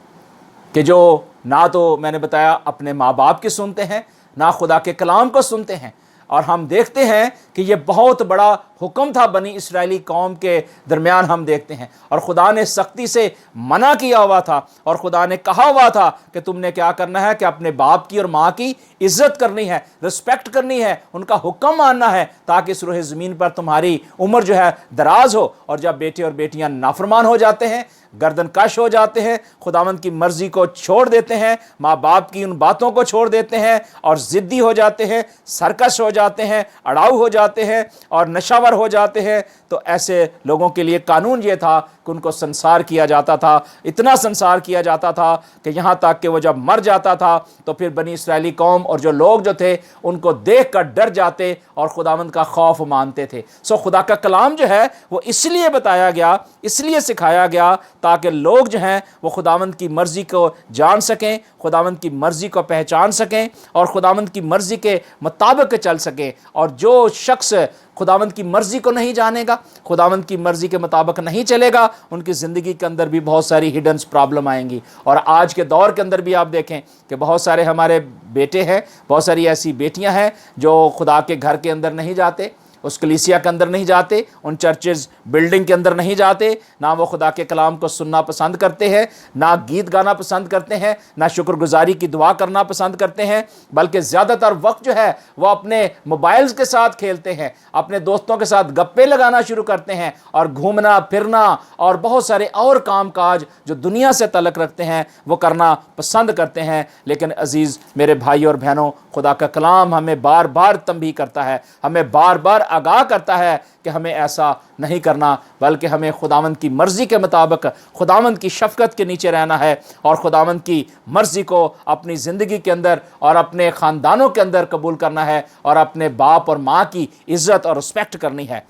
کہ جو نہ تو میں نے بتایا اپنے ماں باپ کی سنتے ہیں، نہ خدا کے کلام کو سنتے ہیں۔ اور ہم دیکھتے ہیں کہ یہ بہت بڑا حکم تھا بنی اسرائیلی قوم کے درمیان، ہم دیکھتے ہیں، اور خدا نے سختی سے منع کیا ہوا تھا، اور خدا نے کہا ہوا تھا کہ تم نے کیا کرنا ہے کہ اپنے باپ کی اور ماں کی عزت کرنی ہے، رسپیکٹ کرنی ہے، ان کا حکم ماننا ہے، تاکہ اس روح زمین پر تمہاری عمر جو ہے دراز ہو۔ اور جب بیٹے اور بیٹیاں نافرمان ہو جاتے ہیں، گردن کش ہو جاتے ہیں، خداوند کی مرضی کو چھوڑ دیتے ہیں، ماں باپ کی ان باتوں کو چھوڑ دیتے ہیں اور ضدی ہو جاتے ہیں، سرکش ہو جاتے ہیں، اڑاؤ ہو جاتے ہیں اور نشاور ہو جاتے ہیں، تو ایسے لوگوں کے لیے قانون یہ تھا کہ ان کو سنسار کیا جاتا تھا۔ اتنا سنسار کیا جاتا تھا کہ یہاں تک کہ وہ جب مر جاتا تھا تو پھر بنی اسرائیلی قوم اور جو لوگ جو تھے ان کو دیکھ کر ڈر جاتے اور خداوند کا خوف مانتے تھے۔ خدا کا کلام جو ہے وہ اس لیے بتایا گیا، اس لیے سکھایا گیا تاکہ لوگ جو ہیں وہ خداوند کی مرضی کو جان سکیں، خداوند کی مرضی کو پہچان سکیں اور خداوند کی مرضی کے مطابق چل سکیں۔ اور جو شخص خداوند کی مرضی کو نہیں جانے گا، خداوند کی مرضی کے مطابق نہیں چلے گا، ان کی زندگی کے اندر بھی بہت ساری ہڈنس پرابلم آئیں گی۔ اور آج کے دور کے اندر بھی آپ دیکھیں کہ بہت سارے ہمارے بیٹے ہیں، بہت ساری ایسی بیٹیاں ہیں جو خدا کے گھر کے اندر نہیں جاتے، اس کلیسیا کے اندر نہیں جاتے، ان چرچز بلڈنگ کے اندر نہیں جاتے، نہ وہ خدا کے کلام کو سننا پسند کرتے ہیں، نہ گیت گانا پسند کرتے ہیں، نہ شکر گزاری کی دعا کرنا پسند کرتے ہیں، بلکہ زیادہ تر وقت جو ہے وہ اپنے موبائلز کے ساتھ کھیلتے ہیں، اپنے دوستوں کے ساتھ گپے لگانا شروع کرتے ہیں اور گھومنا پھرنا اور بہت سارے اور کام کاج جو دنیا سے تعلق رکھتے ہیں وہ کرنا پسند کرتے ہیں۔ لیکن عزیز میرے بھائی اور بہنوں، خدا کا کلام ہمیں بار بار تنبیہ کرتا ہے، ہمیں بار بار آگاہ کرتا ہے کہ ہمیں ایسا نہیں کرنا، بلکہ ہمیں خداوند کی مرضی کے مطابق خداوند کی شفقت کے نیچے رہنا ہے اور خداوند کی مرضی کو اپنی زندگی کے اندر اور اپنے خاندانوں کے اندر قبول کرنا ہے اور اپنے باپ اور ماں کی عزت اور رسپیکٹ کرنی ہے۔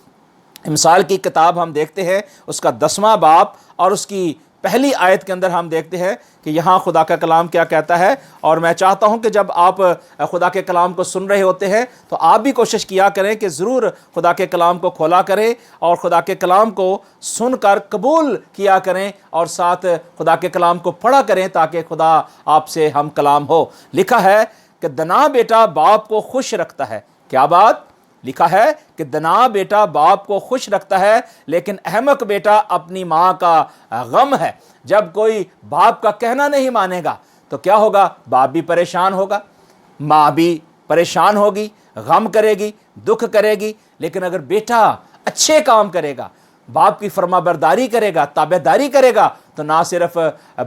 مثال کی کتاب ہم دیکھتے ہیں، اس کا 10واں باب اور اس کی پہلی آیت کے اندر ہم دیکھتے ہیں کہ یہاں خدا کا کلام کیا کہتا ہے۔ اور میں چاہتا ہوں کہ جب آپ خدا کے کلام کو سن رہے ہوتے ہیں تو آپ بھی کوشش کیا کریں کہ ضرور خدا کے کلام کو کھولا کریں اور خدا کے کلام کو سن کر قبول کیا کریں اور ساتھ خدا کے کلام کو پڑھا کریں تاکہ خدا آپ سے ہم کلام ہو۔ لکھا ہے کہ دنا بیٹا باپ کو خوش رکھتا ہے۔ کیا بات لکھا ہے کہ دنا بیٹا باپ کو خوش رکھتا ہے، لیکن احمق بیٹا اپنی ماں کا غم ہے۔ جب کوئی باپ کا کہنا نہیں مانے گا تو کیا ہوگا؟ باپ بھی پریشان ہوگا، ماں بھی پریشان ہوگی، غم کرے گی، دکھ کرے گی۔ لیکن اگر بیٹا اچھے کام کرے گا، باپ کی فرمانبرداری کرے گا، تابعداری کرے گا، تو نہ صرف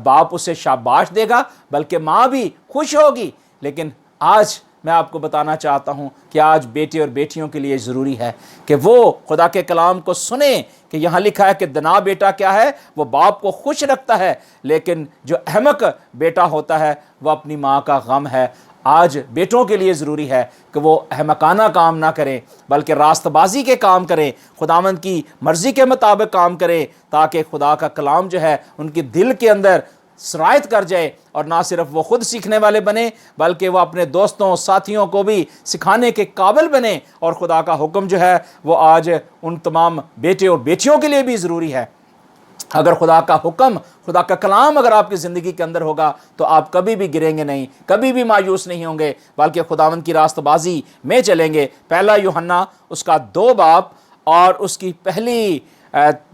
باپ اسے شاباش دے گا بلکہ ماں بھی خوش ہوگی۔ لیکن آج میں آپ کو بتانا چاہتا ہوں کہ آج بیٹے اور بیٹیوں کے لیے ضروری ہے کہ وہ خدا کے کلام کو سنیں کہ یہاں لکھا ہے کہ دنا بیٹا کیا ہے؟ وہ باپ کو خوش رکھتا ہے، لیکن جو احمق بیٹا ہوتا ہے وہ اپنی ماں کا غم ہے۔ آج بیٹوں کے لیے ضروری ہے کہ وہ احمقانہ کام نہ کریں بلکہ راست بازی کے کام کریں، خداوند کی مرضی کے مطابق کام کریں تاکہ خدا کا کلام جو ہے ان کی دل کے اندر سرایت کر جائے، اور نہ صرف وہ خود سیکھنے والے بنے بلکہ وہ اپنے دوستوں ساتھیوں کو بھی سکھانے کے قابل بنے۔ اور خدا کا حکم جو ہے وہ آج ان تمام بیٹے اور بیٹیوں کے لیے بھی ضروری ہے۔ اگر خدا کا حکم، خدا کا کلام اگر آپ کی زندگی کے اندر ہوگا تو آپ کبھی بھی گریں گے نہیں، کبھی بھی مایوس نہیں ہوں گے بلکہ خداوند کی راست بازی میں چلیں گے۔ پہلا یوحنا اس کا 2 باب اور اس کی پہلی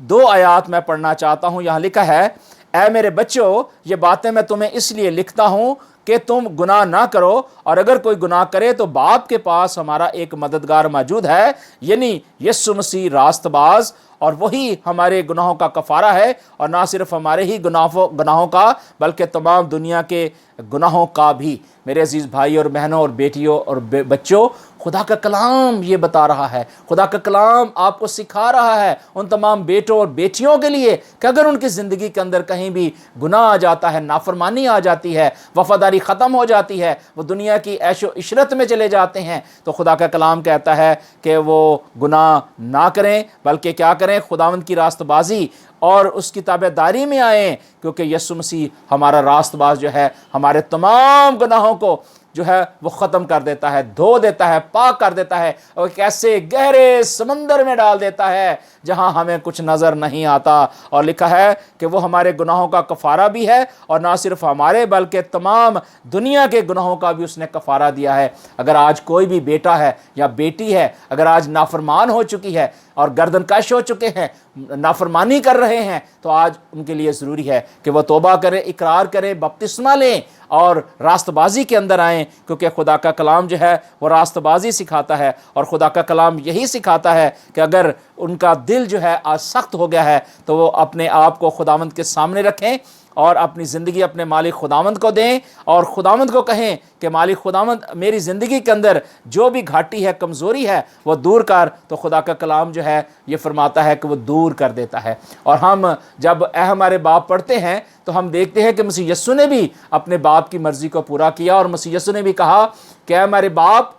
2 آیات میں پڑھنا چاہتا ہوں۔ یہاں لکھا ہے، اے میرے بچوں یہ باتیں میں تمہیں اس لیے لکھتا ہوں کہ تم گناہ نہ کرو، اور اگر کوئی گناہ کرے تو باپ کے پاس ہمارا ایک مددگار موجود ہے، یعنی یسوع مسیح راست باز، اور وہی ہمارے گناہوں کا کفارہ ہے، اور نہ صرف ہمارے ہی گناہوں کا بلکہ تمام دنیا کے گناہوں کا بھی۔ میرے عزیز بھائی اور بہنوں اور بیٹیوں اور بچوں، خدا کا کلام یہ بتا رہا ہے، خدا کا کلام آپ کو سکھا رہا ہے ان تمام بیٹوں اور بیٹیوں کے لیے کہ اگر ان کی زندگی کے اندر کہیں بھی گناہ آ جاتا ہے، نافرمانی آ جاتی ہے، وفاداری ختم ہو جاتی ہے، وہ دنیا کی عیش و عشرت میں چلے جاتے ہیں، تو خدا کا کلام کہتا ہے کہ وہ گناہ نہ کریں، بلکہ کیا کریں؟ خداوند کی راست بازی اور اس کی تابع داری میں آئیں، کیونکہ یسوع مسیح ہمارا راست باز جو ہے ہمارے تمام گناہوں کو جو ہے وہ ختم کر دیتا ہے، دھو دیتا ہے، پاک کر دیتا ہے، اور ایک ایسے گہرے سمندر میں ڈال دیتا ہے جہاں ہمیں کچھ نظر نہیں آتا۔ اور لکھا ہے کہ وہ ہمارے گناہوں کا کفارہ بھی ہے، اور نہ صرف ہمارے بلکہ تمام دنیا کے گناہوں کا بھی اس نے کفارہ دیا ہے۔ اگر آج کوئی بھی بیٹا ہے یا بیٹی ہے اگر آج نافرمان ہو چکی ہے اور گردن کش ہو چکے ہیں، نافرمانی کر رہے ہیں، تو آج ان کے لیے ضروری ہے کہ وہ توبہ کریں، اقرار کریں، بپتسمہ لیں اور راست بازی کے اندر آئیں، کیونکہ خدا کا کلام جو ہے وہ راست بازی سکھاتا ہے، اور خدا کا کلام یہی سکھاتا ہے کہ اگر ان کا دل جو ہے آج سخت ہو گیا ہے تو وہ اپنے آپ کو خداوند کے سامنے رکھیں اور اپنی زندگی اپنے مالک خداوند کو دیں، اور خداوند کو کہیں کہ مالک خداوند میری زندگی کے اندر جو بھی گھاٹی ہے، کمزوری ہے، وہ دور کر۔ تو خدا کا کلام جو ہے یہ فرماتا ہے کہ وہ دور کر دیتا ہے۔ اور ہم جب اے ہمارے باپ پڑھتے ہیں تو ہم دیکھتے ہیں کہ مسیح یسوع نے بھی اپنے باپ کی مرضی کو پورا کیا، اور مسیح یسوع نے بھی کہا کہ اے ہمارے باپ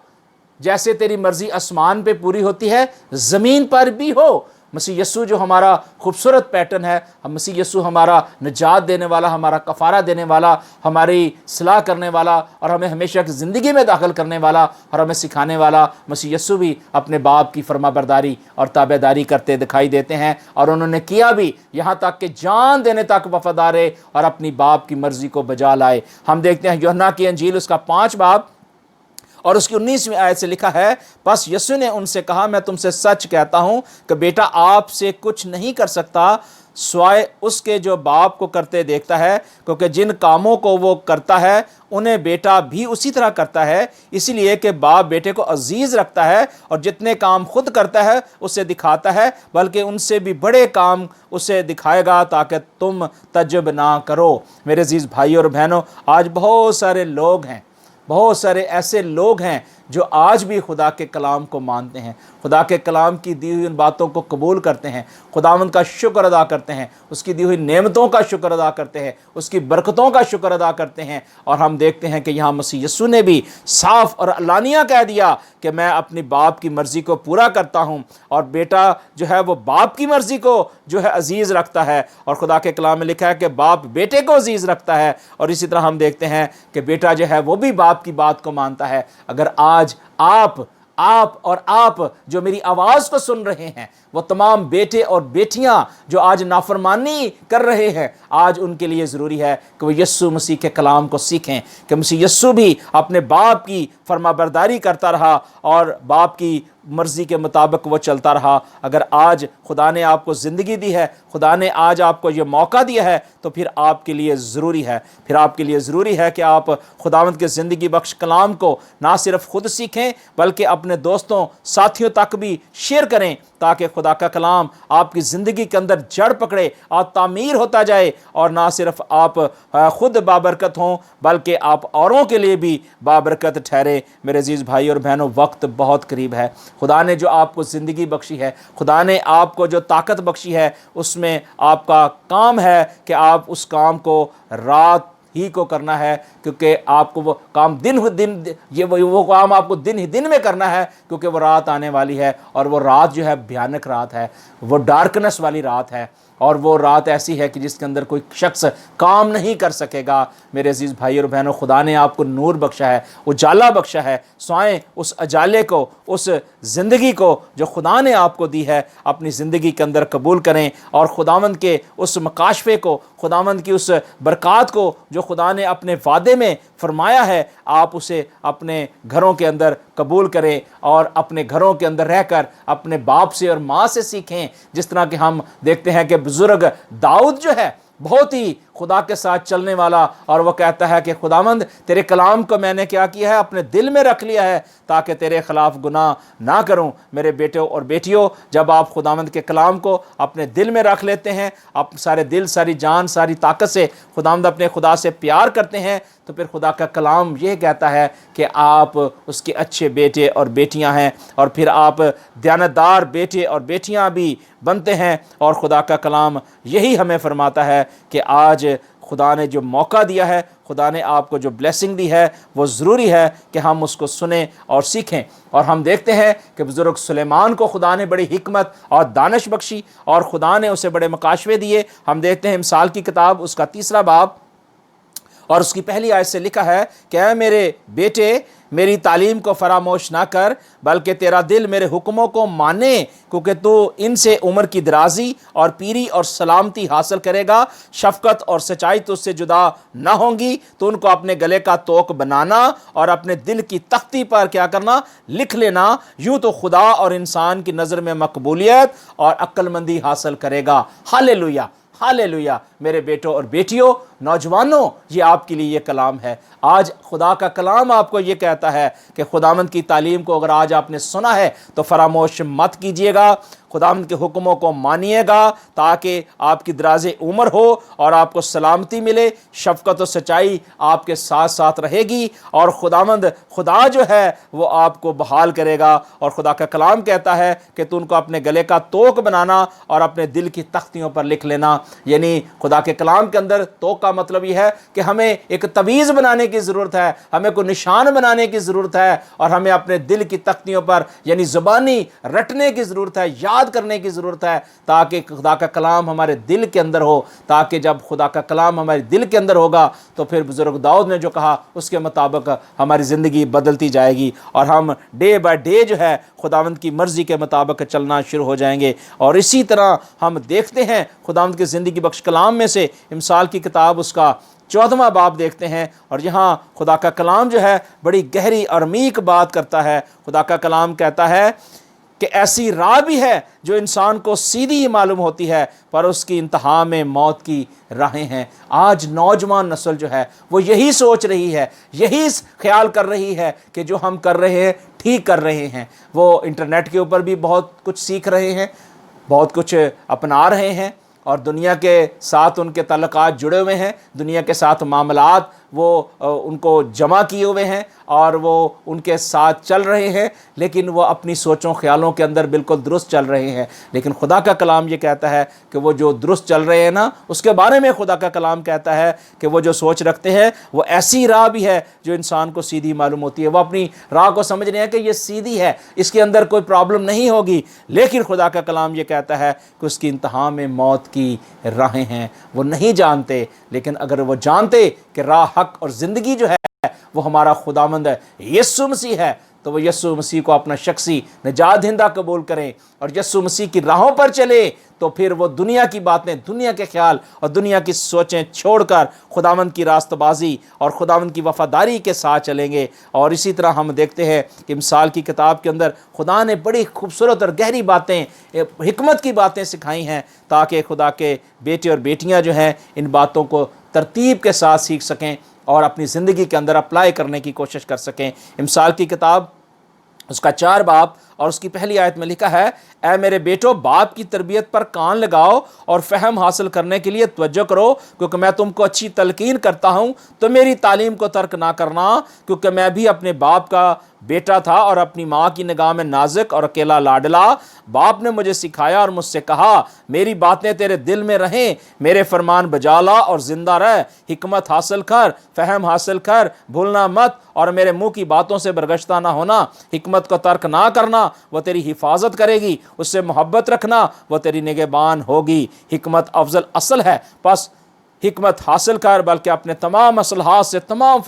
جیسے تیری مرضی آسمان پہ پوری ہوتی ہے زمین پر بھی ہو۔ مسیح یسوع جو ہمارا خوبصورت پیٹرن ہے، مسیح یسوع ہمارا نجات دینے والا، ہمارا کفارہ دینے والا، ہماری اصلاح کرنے والا، اور ہمیں ہمیشہ کی زندگی میں داخل کرنے والا اور ہمیں سکھانے والا، مسیح یسوع بھی اپنے باپ کی فرمانبرداری اور تابع داری کرتے دکھائی دیتے ہیں، اور انہوں نے کیا بھی، یہاں تک کہ جان دینے تک وفادار رہے اور اپنی باپ کی مرضی کو بجا لائے۔ ہم دیکھتے ہیں یوحنا کی انجیل اس کا 5 باب اور اس کی 19ویں آیت سے لکھا ہے، پس یسوع نے ان سے کہا، میں تم سے سچ کہتا ہوں کہ بیٹا آپ سے کچھ نہیں کر سکتا سوائے اس کے جو باپ کو کرتے دیکھتا ہے، کیونکہ جن کاموں کو وہ کرتا ہے انہیں بیٹا بھی اسی طرح کرتا ہے، اسی لیے کہ باپ بیٹے کو عزیز رکھتا ہے، اور جتنے کام خود کرتا ہے اسے دکھاتا ہے، بلکہ ان سے بھی بڑے کام اسے دکھائے گا تاکہ تم تعجب نہ کرو۔ میرے عزیز بھائی اور بہنوں، آج بہت سارے لوگ ہیں، بہت سارے ایسے لوگ ہیں جو آج بھی خدا کے کلام کو مانتے ہیں، خدا کے کلام کی دی ہوئی ان باتوں کو قبول کرتے ہیں، خداوند کا شکر ادا کرتے ہیں، اس کی دی ہوئی نعمتوں کا شکر ادا کرتے ہیں، اس کی برکتوں کا شکر ادا کرتے ہیں۔ اور ہم دیکھتے ہیں کہ یہاں مسیح یسوع نے بھی صاف اور علانیہ کہہ دیا کہ میں اپنی باپ کی مرضی کو پورا کرتا ہوں، اور بیٹا جو ہے وہ باپ کی مرضی کو جو ہے عزیز رکھتا ہے، اور خدا کے کلام میں لکھا ہے کہ باپ بیٹے کو عزیز رکھتا ہے، اور اسی طرح ہم دیکھتے ہیں کہ بیٹا جو ہے وہ بھی باپ کی بات کو مانتا ہے۔ اگر آج آپ جو میری آواز کو سن رہے ہیں، وہ تمام بیٹے اور بیٹیاں جو آج نافرمانی کر رہے ہیں، آج ان کے لیے ضروری ہے کہ وہ یسوع مسیح کے کلام کو سیکھیں، کہ مسیح یسوع بھی اپنے باپ کی فرمانبرداری کرتا رہا اور باپ کی مرضی کے مطابق وہ چلتا رہا۔ اگر آج خدا نے آپ کو زندگی دی ہے، خدا نے آج آپ کو یہ موقع دیا ہے، تو پھر آپ کے لیے ضروری ہے کہ آپ خداوند کے زندگی بخش کلام کو نہ صرف خود سیکھیں بلکہ اپنے دوستوں ساتھیوں تک بھی شیئر کریں، تاکہ خدا کا کلام آپ کی زندگی کے اندر جڑ پکڑے اور تعمیر ہوتا جائے، اور نہ صرف آپ خود بابرکت ہوں بلکہ آپ اوروں کے لیے بھی بابرکت ٹھہرے۔ میرے عزیز بھائی اور بہنوں، وقت بہت قریب ہے۔ خدا نے جو آپ کو زندگی بخشی ہے، خدا نے آپ کو جو طاقت بخشی ہے، اس میں آپ کا کام ہے کہ آپ اس کام کو رات ہی کو کرنا ہے، کیونکہ آپ کو وہ کام وہ کام آپ کو دن ہی دن میں کرنا ہے، کیونکہ وہ رات آنے والی ہے، اور وہ رات جو ہے بھیانک رات ہے، وہ ڈارکنس والی رات ہے، اور وہ رات ایسی ہے کہ جس کے اندر کوئی شخص کام نہیں کر سکے گا۔ میرے عزیز بھائی اور بہنوں، خدا نے آپ کو نور بخشا ہے، اجالا بخشا ہے، سوائیں اس اجالے کو، اس زندگی کو جو خدا نے آپ کو دی ہے، اپنی زندگی کے اندر قبول کریں، اور خداوند کے اس مکاشفے کو، خداوند کی اس برکات کو جو خدا نے اپنے وعدے میں فرمایا ہے، آپ اسے اپنے گھروں کے اندر قبول کریں، اور اپنے گھروں کے اندر رہ کر اپنے باپ سے اور ماں سے سیکھیں، جس طرح کہ ہم دیکھتے ہیں کہ بزرگ داوند جو ہے بہت ہی خدا کے ساتھ چلنے والا، اور وہ کہتا ہے کہ خداوند تیرے کلام کو میں نے کیا کیا ہے، اپنے دل میں رکھ لیا ہے تاکہ تیرے خلاف گناہ نہ کروں۔ میرے بیٹوں اور بیٹیوں، جب آپ خداوند کے کلام کو اپنے دل میں رکھ لیتے ہیں، آپ سارے دل، ساری جان، ساری طاقت سے خداوند اپنے خدا سے پیار کرتے ہیں، تو پھر خدا کا کلام یہ کہتا ہے کہ آپ اس کے اچھے بیٹے اور بیٹیاں ہیں، اور پھر آپ دیانتدار بیٹے اور بیٹیاں بھی بنتے ہیں۔ اور خدا کا کلام یہی ہمیں فرماتا ہے کہ آج خدا نے جو موقع دیا ہے، خدا نے آپ کو جو بلیسنگ دی ہے، وہ ضروری ہے کہ ہم اس کو سنیں اور سیکھیں۔ اور ہم دیکھتے ہیں کہ بزرگ سلیمان کو خدا نے بڑی حکمت اور دانش بخشی، اور خدا نے اسے بڑے مکاشفے دیے۔ ہم دیکھتے ہیں مثال کی کتاب اس کا 3 باب اور اس کی پہلی آیت سے لکھا ہے کہ اے میرے بیٹے، میری تعلیم کو فراموش نہ کر، بلکہ تیرا دل میرے حکموں کو مانے، کیونکہ تو ان سے عمر کی درازی اور پیری اور سلامتی حاصل کرے گا۔ شفقت اور سچائی تجھ سے جدا نہ ہوں گی، تو ان کو اپنے گلے کا توق بنانا اور اپنے دل کی تختی پر کیا کرنا، لکھ لینا۔ یوں تو خدا اور انسان کی نظر میں مقبولیت اور عقل مندی حاصل کرے گا۔ ہاللیلویہ، ہاللیلویہ۔ میرے بیٹوں اور بیٹیوں، نوجوانوں، یہ آپ کے لیے یہ کلام ہے۔ آج خدا کا کلام آپ کو یہ کہتا ہے کہ خداوند کی تعلیم کو اگر آج آپ نے سنا ہے تو فراموش مت کیجیے گا، خداوند کے حکموں کو مانیے گا، تاکہ آپ کی دراز عمر ہو اور آپ کو سلامتی ملے، شفقت و سچائی آپ کے ساتھ ساتھ رہے گی، اور خداوند خدا جو ہے وہ آپ کو بحال کرے گا۔ اور خدا کا کلام کہتا ہے کہ تو ان کو اپنے گلے کا توق بنانا اور اپنے دل کی تختیوں پر لکھ لینا۔ یعنی خدا کے کلام کے اندر توق کا مطلب یہ ہے کہ ہمیں ایک تویز بنانے کی ضرورت ہے، ہمیں کوئی نشان بنانے کی ضرورت ہے، اور ہمیں اپنے دل کی تختیوں پر یعنی زبانی رٹنے کی ضرورت ہے، یاد کرنے کی ضرورت ہے، تاکہ خدا کا کلام ہمارے دل کے اندر ہو۔ تاکہ جب خدا کا کلام ہمارے دل کے اندر ہوگا تو پھر بزرگ داؤد نے جو کہا اس کے مطابق ہماری زندگی بدلتی جائے گی، اور ہم ڈے بائی ڈے جو ہے خداوند کی مرضی کے مطابق چلنا شروع ہو جائیں گے۔ اور اسی طرح ہم دیکھتے ہیں خداوند کے زندگی بخش کلام میں سے مثال کی کتاب اس کا 14واں باب دیکھتے ہیں، اور یہاں خدا کا کلام جو ہے بڑی گہری اور عمیق بات کرتا ہے۔ خدا کا کلام کہتا ہے کہ ایسی راہ بھی ہے جو انسان کو سیدھی ہی معلوم ہوتی ہے، پر اس کی انتہا میں موت کی راہیں ہیں۔ آج نوجوان نسل جو ہے وہ یہی سوچ رہی ہے، یہی خیال کر رہی ہے کہ جو ہم کر رہے ہیں ٹھیک کر رہے ہیں۔ وہ انٹرنیٹ کے اوپر بھی بہت کچھ سیکھ رہے ہیں، بہت کچھ اپنا رہے ہیں، اور دنیا کے ساتھ ان کے تعلقات جڑے ہوئے ہیں، دنیا کے ساتھ معاملات وہ ان کو جمع کیے ہوئے ہیں، اور وہ ان کے ساتھ چل رہے ہیں، لیکن وہ اپنی سوچوں خیالوں کے اندر بالکل درست چل رہے ہیں۔ لیکن خدا کا کلام یہ کہتا ہے کہ وہ جو درست چل رہے ہیں نا، اس کے بارے میں خدا کا کلام کہتا ہے کہ وہ جو سوچ رکھتے ہیں وہ ایسی راہ بھی ہے جو انسان کو سیدھی معلوم ہوتی ہے۔ وہ اپنی راہ کو سمجھ رہے ہیں کہ یہ سیدھی ہے، اس کے اندر کوئی پرابلم نہیں ہوگی، لیکن خدا کا کلام یہ کہتا ہے کہ اس کی انتہا میں موت کی راہیں ہیں۔ وہ نہیں جانتے، لیکن اگر وہ جانتے کہ راہ، حق اور زندگی جو ہے وہ ہمارا خداوند ہے، یسوع مسیح ہے، تو وہ یسوع مسیح کو اپنا شخصی نجات دہندہ قبول کریں اور یسوع مسیح کی راہوں پر چلے، تو پھر وہ دنیا کی باتیں، دنیا کے خیال اور دنیا کی سوچیں چھوڑ کر خداوند کی راست بازی اور خداوند کی وفاداری کے ساتھ چلیں گے۔ اور اسی طرح ہم دیکھتے ہیں کہ مثال کی کتاب کے اندر خدا نے بڑی خوبصورت اور گہری باتیں، حکمت کی باتیں سکھائی ہیں، تاکہ خدا کے بیٹے اور بیٹیاں جو ہیں ان باتوں کو ترتیب کے ساتھ سیکھ سکیں اور اپنی زندگی کے اندر اپلائی کرنے کی کوشش کر سکیں۔ مثال کی کتاب اس کا 4 باب اور اس کی پہلی آیت میں لکھا ہے، اے میرے بیٹو، باپ کی تربیت پر کان لگاؤ اور فہم حاصل کرنے کے لیے توجہ کرو، کیونکہ میں تم کو اچھی تلقین کرتا ہوں، تو میری تعلیم کو ترک نہ کرنا، کیونکہ میں بھی اپنے باپ کا بیٹا تھا اور اپنی ماں کی نگاہ میں نازک اور اکیلا لاڈلا۔ باپ نے مجھے سکھایا اور مجھ سے کہا، میری باتیں تیرے دل میں رہیں، میرے فرمان بجا لا اور زندہ رہ، حکمت حاصل کر، فہم حاصل کر، بھولنا مت، اور میرے منہ کی باتوں سے برگشتہ نہ ہونا۔ حکمت کو ترک نہ کرنا، وہ تیری حفاظت کرے گی، اس سے محبت رکھنا، وہ تیری نگہبان ہوگی۔ حکمت افضل اصل ہے، پس حکمت حاصل کر، بلکہ اپنے تمام اصلحات سے تمام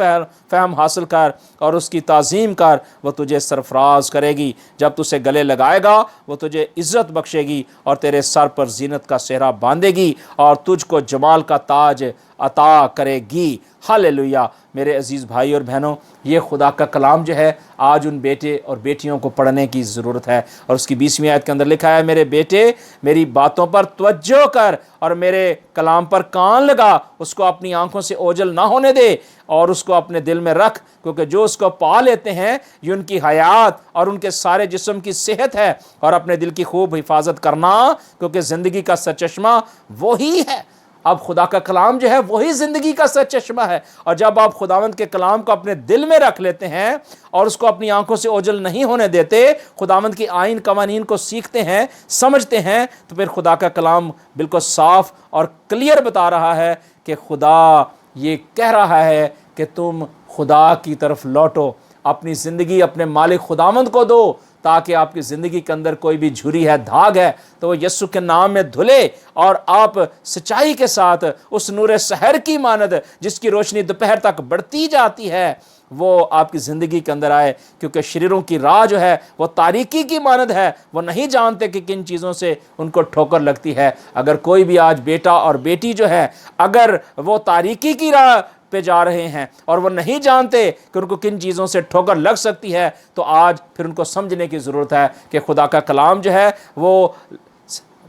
فہم حاصل کر اور اس کی تعظیم کر، وہ تجھے سرفراز کرے گی۔ جب تجھے گلے لگائے گا وہ تجھے عزت بخشے گی اور تیرے سر پر زینت کا سہرا باندھے گی اور تجھ کو جمال کا تاج عطا کرے گی۔ ہاللیلویہ۔ میرے عزیز بھائی اور بہنوں، یہ خدا کا کلام جو ہے آج ان بیٹے اور بیٹیوں کو پڑھنے کی ضرورت ہے، اور اس کی 20ویں آیت کے اندر لکھا ہے، میرے بیٹے میری باتوں پر توجہ کر اور میرے کلام پر کان لگا، اس کو اپنی آنکھوں سے اوجھل نہ ہونے دے اور اس کو اپنے دل میں رکھ، کیونکہ جو اس کو پا لیتے ہیں یہ ان کی حیات اور ان کے سارے جسم کی صحت ہے، اور اپنے دل کی خوب حفاظت کرنا، کیونکہ زندگی کا سرچشمہ وہی ہے۔ اب خدا کا کلام جو ہے وہی زندگی کا سرچشمہ ہے، اور جب آپ خداوند کے کلام کو اپنے دل میں رکھ لیتے ہیں اور اس کو اپنی آنکھوں سے اوجھل نہیں ہونے دیتے، خداوند کی آئین قوانین کو سیکھتے ہیں، سمجھتے ہیں، تو پھر خدا کا کلام بالکل صاف اور کلیئر بتا رہا ہے کہ خدا یہ کہہ رہا ہے کہ تم خدا کی طرف لوٹو، اپنی زندگی اپنے مالک خداوند کو دو، تاکہ آپ کی زندگی کے اندر کوئی بھی جھری ہے، دھاگ ہے، تو وہ یسوع کے نام میں دھلے، اور آپ سچائی کے ساتھ اس نور سحر کی مانند جس کی روشنی دوپہر تک بڑھتی جاتی ہے وہ آپ کی زندگی کے اندر آئے، کیونکہ شریروں کی راہ جو ہے وہ تاریکی کی مانند ہے، وہ نہیں جانتے کہ کن چیزوں سے ان کو ٹھوکر لگتی ہے۔ اگر کوئی بھی آج بیٹا اور بیٹی جو ہے اگر وہ تاریکی کی راہ پہ جا رہے ہیں اور وہ نہیں جانتے کہ ان کو کن چیزوں سے ٹھوکر لگ سکتی ہے، تو آج پھر ان کو سمجھنے کی ضرورت ہے کہ خدا کا کلام جو ہے وہ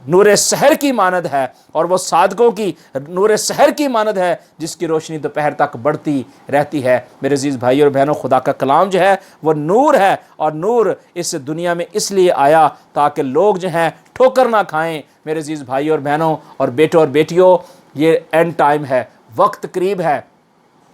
نور سحر کی مانند ہے، اور وہ صادقوں کی نور سحر کی مانند ہے جس کی روشنی دوپہر تک بڑھتی رہتی ہے۔ میرے عزیز بھائی اور بہنوں، خدا کا کلام جو ہے وہ نور ہے، اور نور اس دنیا میں اس لیے آیا تاکہ لوگ جو ہیں ٹھوکر نہ کھائیں۔ میرے عزیز بھائی اور بہنوں اور بیٹوں اور بیٹیوں، یہ اینڈ ٹائم ہے، وقت قریب ہے۔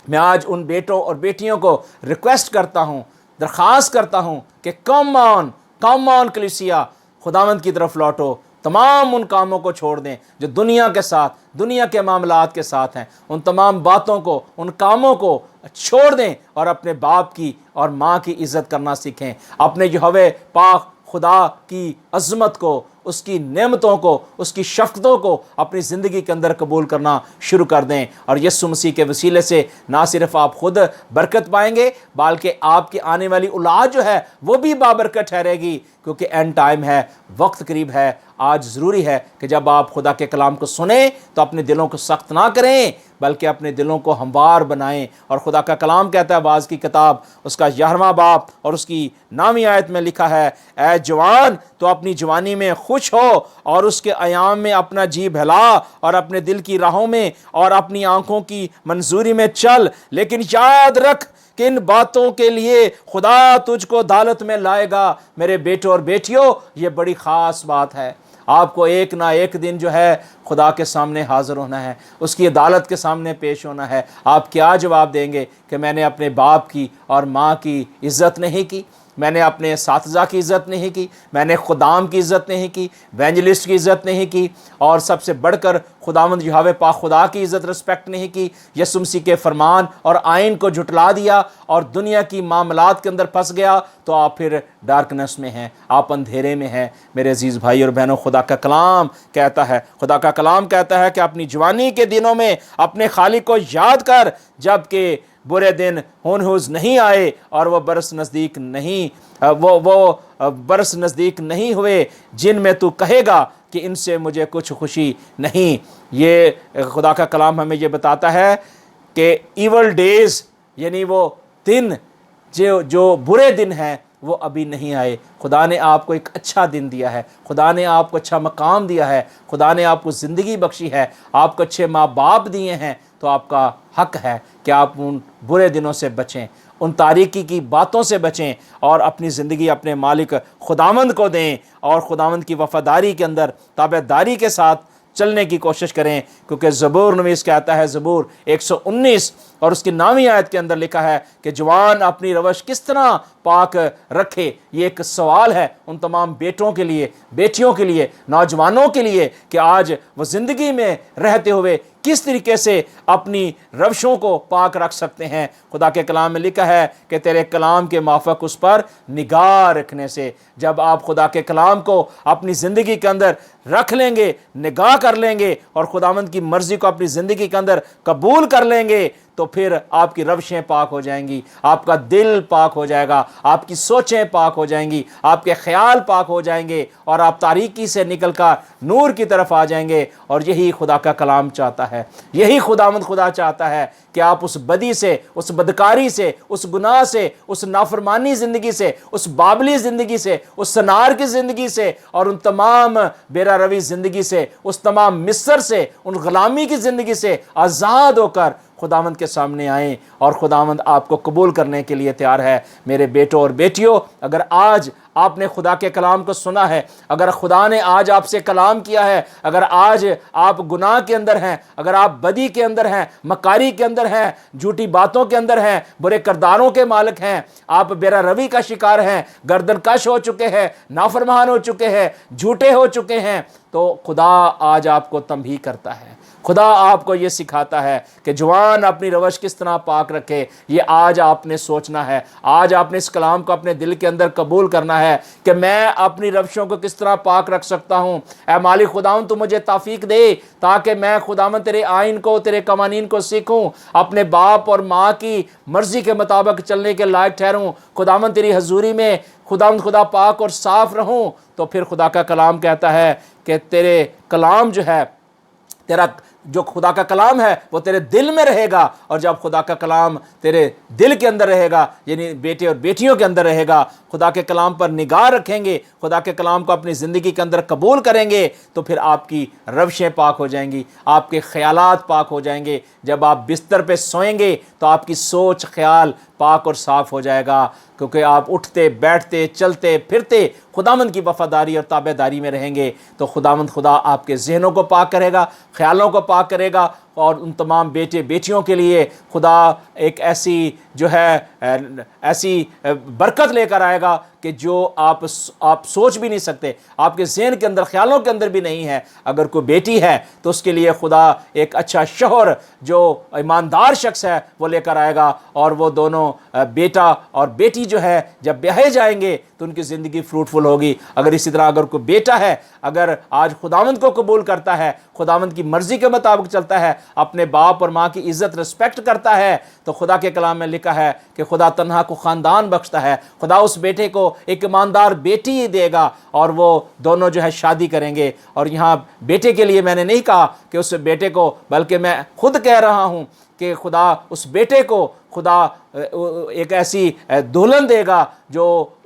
میں آج ان بیٹوں اور بیٹیوں کو ریکویسٹ کرتا ہوں، درخواست کرتا ہوں کہ کم آن کلیسیا، خداوند کی طرف لوٹو، تمام ان کاموں کو چھوڑ دیں جو دنیا کے ساتھ، دنیا کے معاملات کے ساتھ ہیں، ان تمام باتوں کو، ان کاموں کو چھوڑ دیں، اور اپنے باپ کی اور ماں کی عزت کرنا سیکھیں، اپنے یہوہ پاک خدا کی عظمت کو، اس کی نعمتوں کو، اس کی شفقتوں کو اپنی زندگی کے اندر قبول کرنا شروع کر دیں، اور یسوع مسیح کے وسیلے سے نہ صرف آپ خود برکت پائیں گے بلکہ آپ کی آنے والی اولاد جو ہے وہ بھی بابرکت ٹھہرے گی، کیونکہ اینڈ ٹائم ہے، وقت قریب ہے۔ آج ضروری ہے کہ جب آپ خدا کے کلام کو سنیں تو اپنے دلوں کو سخت نہ کریں بلکہ اپنے دلوں کو ہموار بنائیں، اور خدا کا کلام کہتا ہے، بعض کی کتاب اس کا 11واں باب اور اس کی 9ویں آیت میں لکھا ہے، اے جوان تو اپنی جوانی میں خوش ہو اور اس کے ایام میں اپنا جی بھلا، اور اپنے دل کی راہوں میں اور اپنی آنکھوں کی منظوری میں چل، لیکن یاد رکھ کہ ان باتوں کے لیے خدا تجھ کو عدالت میں لائے گا۔ میرے بیٹوں اور بیٹیوں، یہ بڑی خاص بات ہے، آپ کو ایک نہ ایک دن جو ہے خدا کے سامنے حاضر ہونا ہے، اس کی عدالت کے سامنے پیش ہونا ہے۔ آپ کیا جواب دیں گے کہ میں نے اپنے باپ کی اور ماں کی عزت نہیں کی، میں نے اپنے اساتذہ کی عزت نہیں کی، میں نے خدام کی عزت نہیں کی، ایونجلسٹ کی عزت نہیں کی، اور سب سے بڑھ کر خداوند یہوہ پاک خدا کی عزت رسپیکٹ نہیں کی، یسوع مسیح کے فرمان اور آئین کو جھٹلا دیا اور دنیا کی معاملات کے اندر پھنس گیا، تو آپ پھر ڈارکنس میں ہیں، آپ اندھیرے میں ہیں۔ میرے عزیز بھائی اور بہنوں، خدا کا کلام کہتا ہے کہ اپنی جوانی کے دنوں میں اپنے خالق کو یاد کر، جب کہ برے دن ہونہوز نہیں آئے اور وہ برس نزدیک نہیں ہوئے جن میں تو کہے گا کہ ان سے مجھے کچھ خوشی نہیں۔ یہ خدا کا کلام ہمیں یہ بتاتا ہے کہ ایول ڈیز، یعنی وہ دن جو برے دن ہیں، وہ ابھی نہیں آئے۔ خدا نے آپ کو ایک اچھا دن دیا ہے، خدا نے آپ کو اچھا مقام دیا ہے، خدا نے آپ کو زندگی بخشی ہے، آپ کو اچھے ماں باپ دیے ہیں، تو آپ کا حق ہے کہ آپ ان برے دنوں سے بچیں، ان تاریکی کی باتوں سے بچیں، اور اپنی زندگی اپنے مالک خداوند کو دیں، اور خداوند کی وفاداری کے اندر تابعداری کے ساتھ چلنے کی کوشش کریں، کیونکہ زبور نویس کہتا ہے، زبور 119 اور اس کی 9ویں آیت کے اندر لکھا ہے کہ جوان اپنی روش کس طرح پاک رکھے۔ یہ ایک سوال ہے ان تمام بیٹوں کے لیے، بیٹیوں کے لیے، نوجوانوں کے لیے کہ آج وہ زندگی میں رہتے ہوئے کس طریقے سے اپنی روشوں کو پاک رکھ سکتے ہیں۔ خدا کے کلام میں لکھا ہے کہ تیرے کلام کے موافق اس پر نگاہ رکھنے سے، جب آپ خدا کے کلام کو اپنی زندگی کے اندر رکھ لیں گے، نگاہ کر لیں گے، اور خداوند کی مرضی کو اپنی زندگی کے اندر قبول کر لیں گے، تو پھر آپ کی روشیں پاک ہو جائیں گی، آپ کا دل پاک ہو جائے گا، آپ کی سوچیں پاک ہو جائیں گی، آپ کے خیال پاک ہو جائیں گے، اور آپ تاریکی سے نکل کر نور کی طرف آ جائیں گے۔ اور یہی خدا کا کلام چاہتا ہے، یہی خداوند خدا چاہتا ہے کہ آپ اس بدی سے، اس بدکاری سے، اس گناہ سے، اس نافرمانی زندگی سے، اس بابلی زندگی سے، اس سنار کی زندگی سے، اور ان تمام بیرا روی زندگی سے، اس تمام مصر سے، ان غلامی کی زندگی سے آزاد ہو کر خداوند کے سامنے آئیں، اور خداوند آپ کو قبول کرنے کے لیے تیار ہے۔ میرے بیٹوں اور بیٹیوں، اگر آج آپ نے خدا کے کلام کو سنا ہے، اگر خدا نے آج آپ سے کلام کیا ہے، اگر آج آپ گناہ کے اندر ہیں، اگر آپ بدی کے اندر ہیں، مکاری کے اندر ہیں، جھوٹی باتوں کے اندر ہیں، برے کرداروں کے مالک ہیں، آپ بیرا روی کا شکار ہیں، گردن کش ہو چکے ہیں، نافرمان ہو چکے ہیں، جھوٹے ہو چکے ہیں، تو خدا آج آپ کو تنبیہ کرتا ہے، خدا آپ کو یہ سکھاتا ہے کہ جوان اپنی روش کس طرح پاک رکھے۔ یہ آج آپ نے سوچنا ہے، آج آپ نے اس کلام کو اپنے دل کے اندر قبول کرنا ہے کہ میں اپنی روشوں کو کس طرح پاک رکھ سکتا ہوں۔ اے مالک خداوند، تو مجھے توفیق دے تاکہ میں خداوند تیرے آئین کو، تیرے قوانین کو سیکھوں، اپنے باپ اور ماں کی مرضی کے مطابق چلنے کے لائق ٹھہروں، خداوند تیری حضوری میں خداوند خدا پاک اور صاف رہوں۔ تو پھر خدا کا کلام کہتا ہے کہ تیرے کلام جو ہے، تیرا جو خدا کا کلام ہے وہ تیرے دل میں رہے گا، اور جب خدا کا کلام تیرے دل کے اندر رہے گا، یعنی بیٹے اور بیٹیوں کے اندر رہے گا، خدا کے کلام پر نگاہ رکھیں گے، خدا کے کلام کو اپنی زندگی کے اندر قبول کریں گے، تو پھر آپ کی روشیں پاک ہو جائیں گی، آپ کے خیالات پاک ہو جائیں گے۔ جب آپ بستر پہ سوئیں گے تو آپ کی سوچ، خیال پاک اور صاف ہو جائے گا، کیونکہ آپ اٹھتے، بیٹھتے، چلتے پھرتے خداوند کی وفاداری اور تابع داری میں رہیں گے، تو خداوند خدا آپ کے ذہنوں کو پاک کرے گا، خیالوں کو پاک کرے گا، اور ان تمام بیٹے بیٹیوں کے لیے خدا ایک ایسی جو ہے ایسی برکت لے کر آئے گا کہ جو آپ سوچ بھی نہیں سکتے، آپ کے ذہن کے اندر، خیالوں کے اندر بھی نہیں ہے۔ اگر کوئی بیٹی ہے تو اس کے لیے خدا ایک اچھا شوہر جو ایماندار شخص ہے وہ لے کر آئے گا، اور وہ دونوں بیٹا اور بیٹی جو ہے جب بیاہے جائیں گے تو ان کی زندگی فروٹفل ہوگی۔ اگر اسی طرح اگر کوئی بیٹا ہے، اگر آج خداوند کو قبول کرتا ہے، خداوند کی مرضی کے مطابق چلتا ہے، اپنے باپ اور ماں کی عزت رسپیکٹ کرتا ہے، تو خدا کے کلام میں لکھا ہے کہ خدا تنہا کو خاندان بخشتا ہے۔ خدا اس بیٹے کو ایک ایماندار بیٹی دے گا، اور وہ دونوں جو ہے شادی کریں گے۔ اور یہاں بیٹے کے لیے میں نے نہیں کہا کہ اس بیٹے کو، بلکہ میں خود کہہ رہا ہوں کہ خدا اس بیٹے کو خدا ایک ایسی دلہن دے گا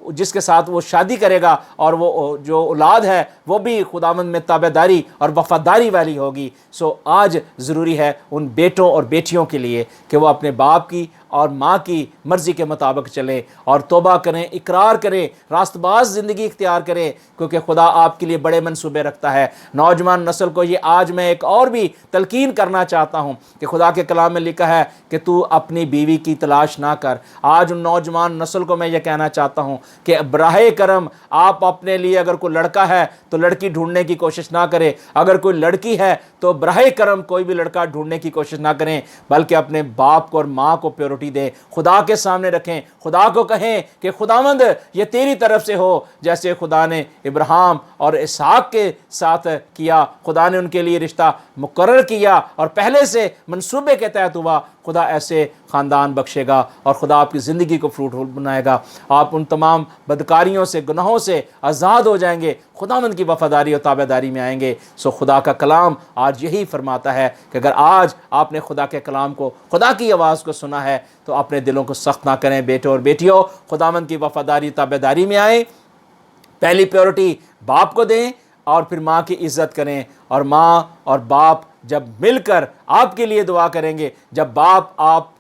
جس کے ساتھ وہ شادی کرے گا، اور وہ جو اولاد ہے وہ بھی خداوند میں تابع داری اور وفاداری والی ہوگی۔ سو آج ضروری ہے ان بیٹوں اور بیٹیوں کے لیے کہ وہ اپنے باپ کی اور ماں کی مرضی کے مطابق چلیں، اور توبہ کریں، اقرار کریں، راست باز زندگی اختیار کریں، کیونکہ خدا آپ کے لیے بڑے منصوبے رکھتا ہے۔ نوجوان نسل کو یہ آج میں ایک اور بھی تلقین کرنا چاہتا ہوں کہ خدا کے کلام میں لکھا ہے کہ تو اپنی بیوی کی تلاش نہ کر۔ آج ان نوجوان نسل کو میں یہ کہنا چاہتا ہوں کہ براہ کرم آپ اپنے لیے، اگر کوئی لڑکا ہے تو لڑکی ڈھونڈنے کی کوشش نہ کریں، اگر کوئی لڑکی ہے تو براہ کرم کوئی بھی لڑکا ڈھونڈنے کی کوشش نہ کریں، بلکہ اپنے باپ کو اور ماں کو پیورٹی دیں، خدا کے سامنے رکھیں، خدا کو کہیں کہ خداوند یہ تیری طرف سے ہو، جیسے خدا نے ابراہیم اور اسحاق کے ساتھ کیا، خدا نے ان کے لیے رشتہ مقرر کیا اور پہلے سے منصوبے کے تحت ہوا، خدا ایسے خاندان بخشے گا، اور خدا آپ کی زندگی کو فروٹفل بنائے گا۔ آپ ان تمام بدکاریوں سے، گناہوں سے آزاد ہو جائیں گے، خداوند کی وفاداری اور تابع داری میں آئیں گے۔ سو خدا کا کلام آج یہی فرماتا ہے کہ اگر آج آپ نے خدا کے کلام کو، خدا کی آواز کو سنا ہے، تو اپنے دلوں کو سخت نہ کریں۔ بیٹے اور بیٹیوں، خداوند کی وفاداری تابع داری میں آئیں، پہلی پیورٹی باپ کو دیں، اور پھر ماں کی عزت کریں، اور ماں اور باپ جب مل کر آپ کے لیے دعا کریں گے، جب باپ آپ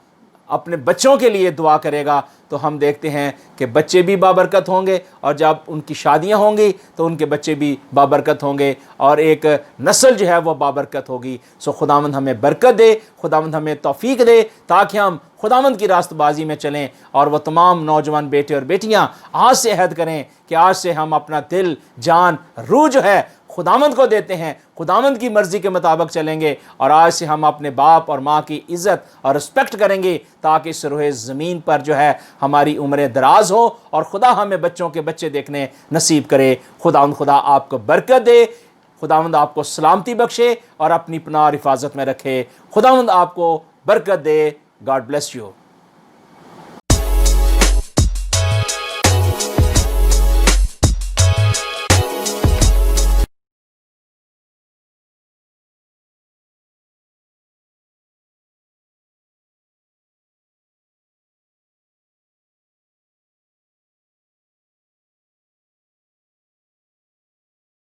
اپنے بچوں کے لیے دعا کرے گا، تو ہم دیکھتے ہیں کہ بچے بھی بابرکت ہوں گے، اور جب ان کی شادیاں ہوں گی تو ان کے بچے بھی بابرکت ہوں گے، اور ایک نسل جو ہے وہ بابرکت ہوگی۔ سو خداوند ہمیں برکت دے، خداوند ہمیں توفیق دے، تاکہ ہم خداوند کی راست بازی میں چلیں، اور وہ تمام نوجوان بیٹے اور بیٹیاں آج سے عہد کریں کہ آج سے ہم اپنا دل، جان، روح جو ہے خداوند کو دیتے ہیں، خداوند کی مرضی کے مطابق چلیں گے، اور آج سے ہم اپنے باپ اور ماں کی عزت اور رسپیکٹ کریں گے، تاکہ اس روئے زمین پر جو ہے ہماری عمریں دراز ہو، اور خدا ہمیں بچوں کے بچے دیکھنے نصیب کرے۔ خداوند خدا آپ کو برکت دے، خداوند آپ کو سلامتی بخشے اور اپنی پناہ اور حفاظت میں رکھے۔ خداوند آپ کو برکت دے۔ God bless you.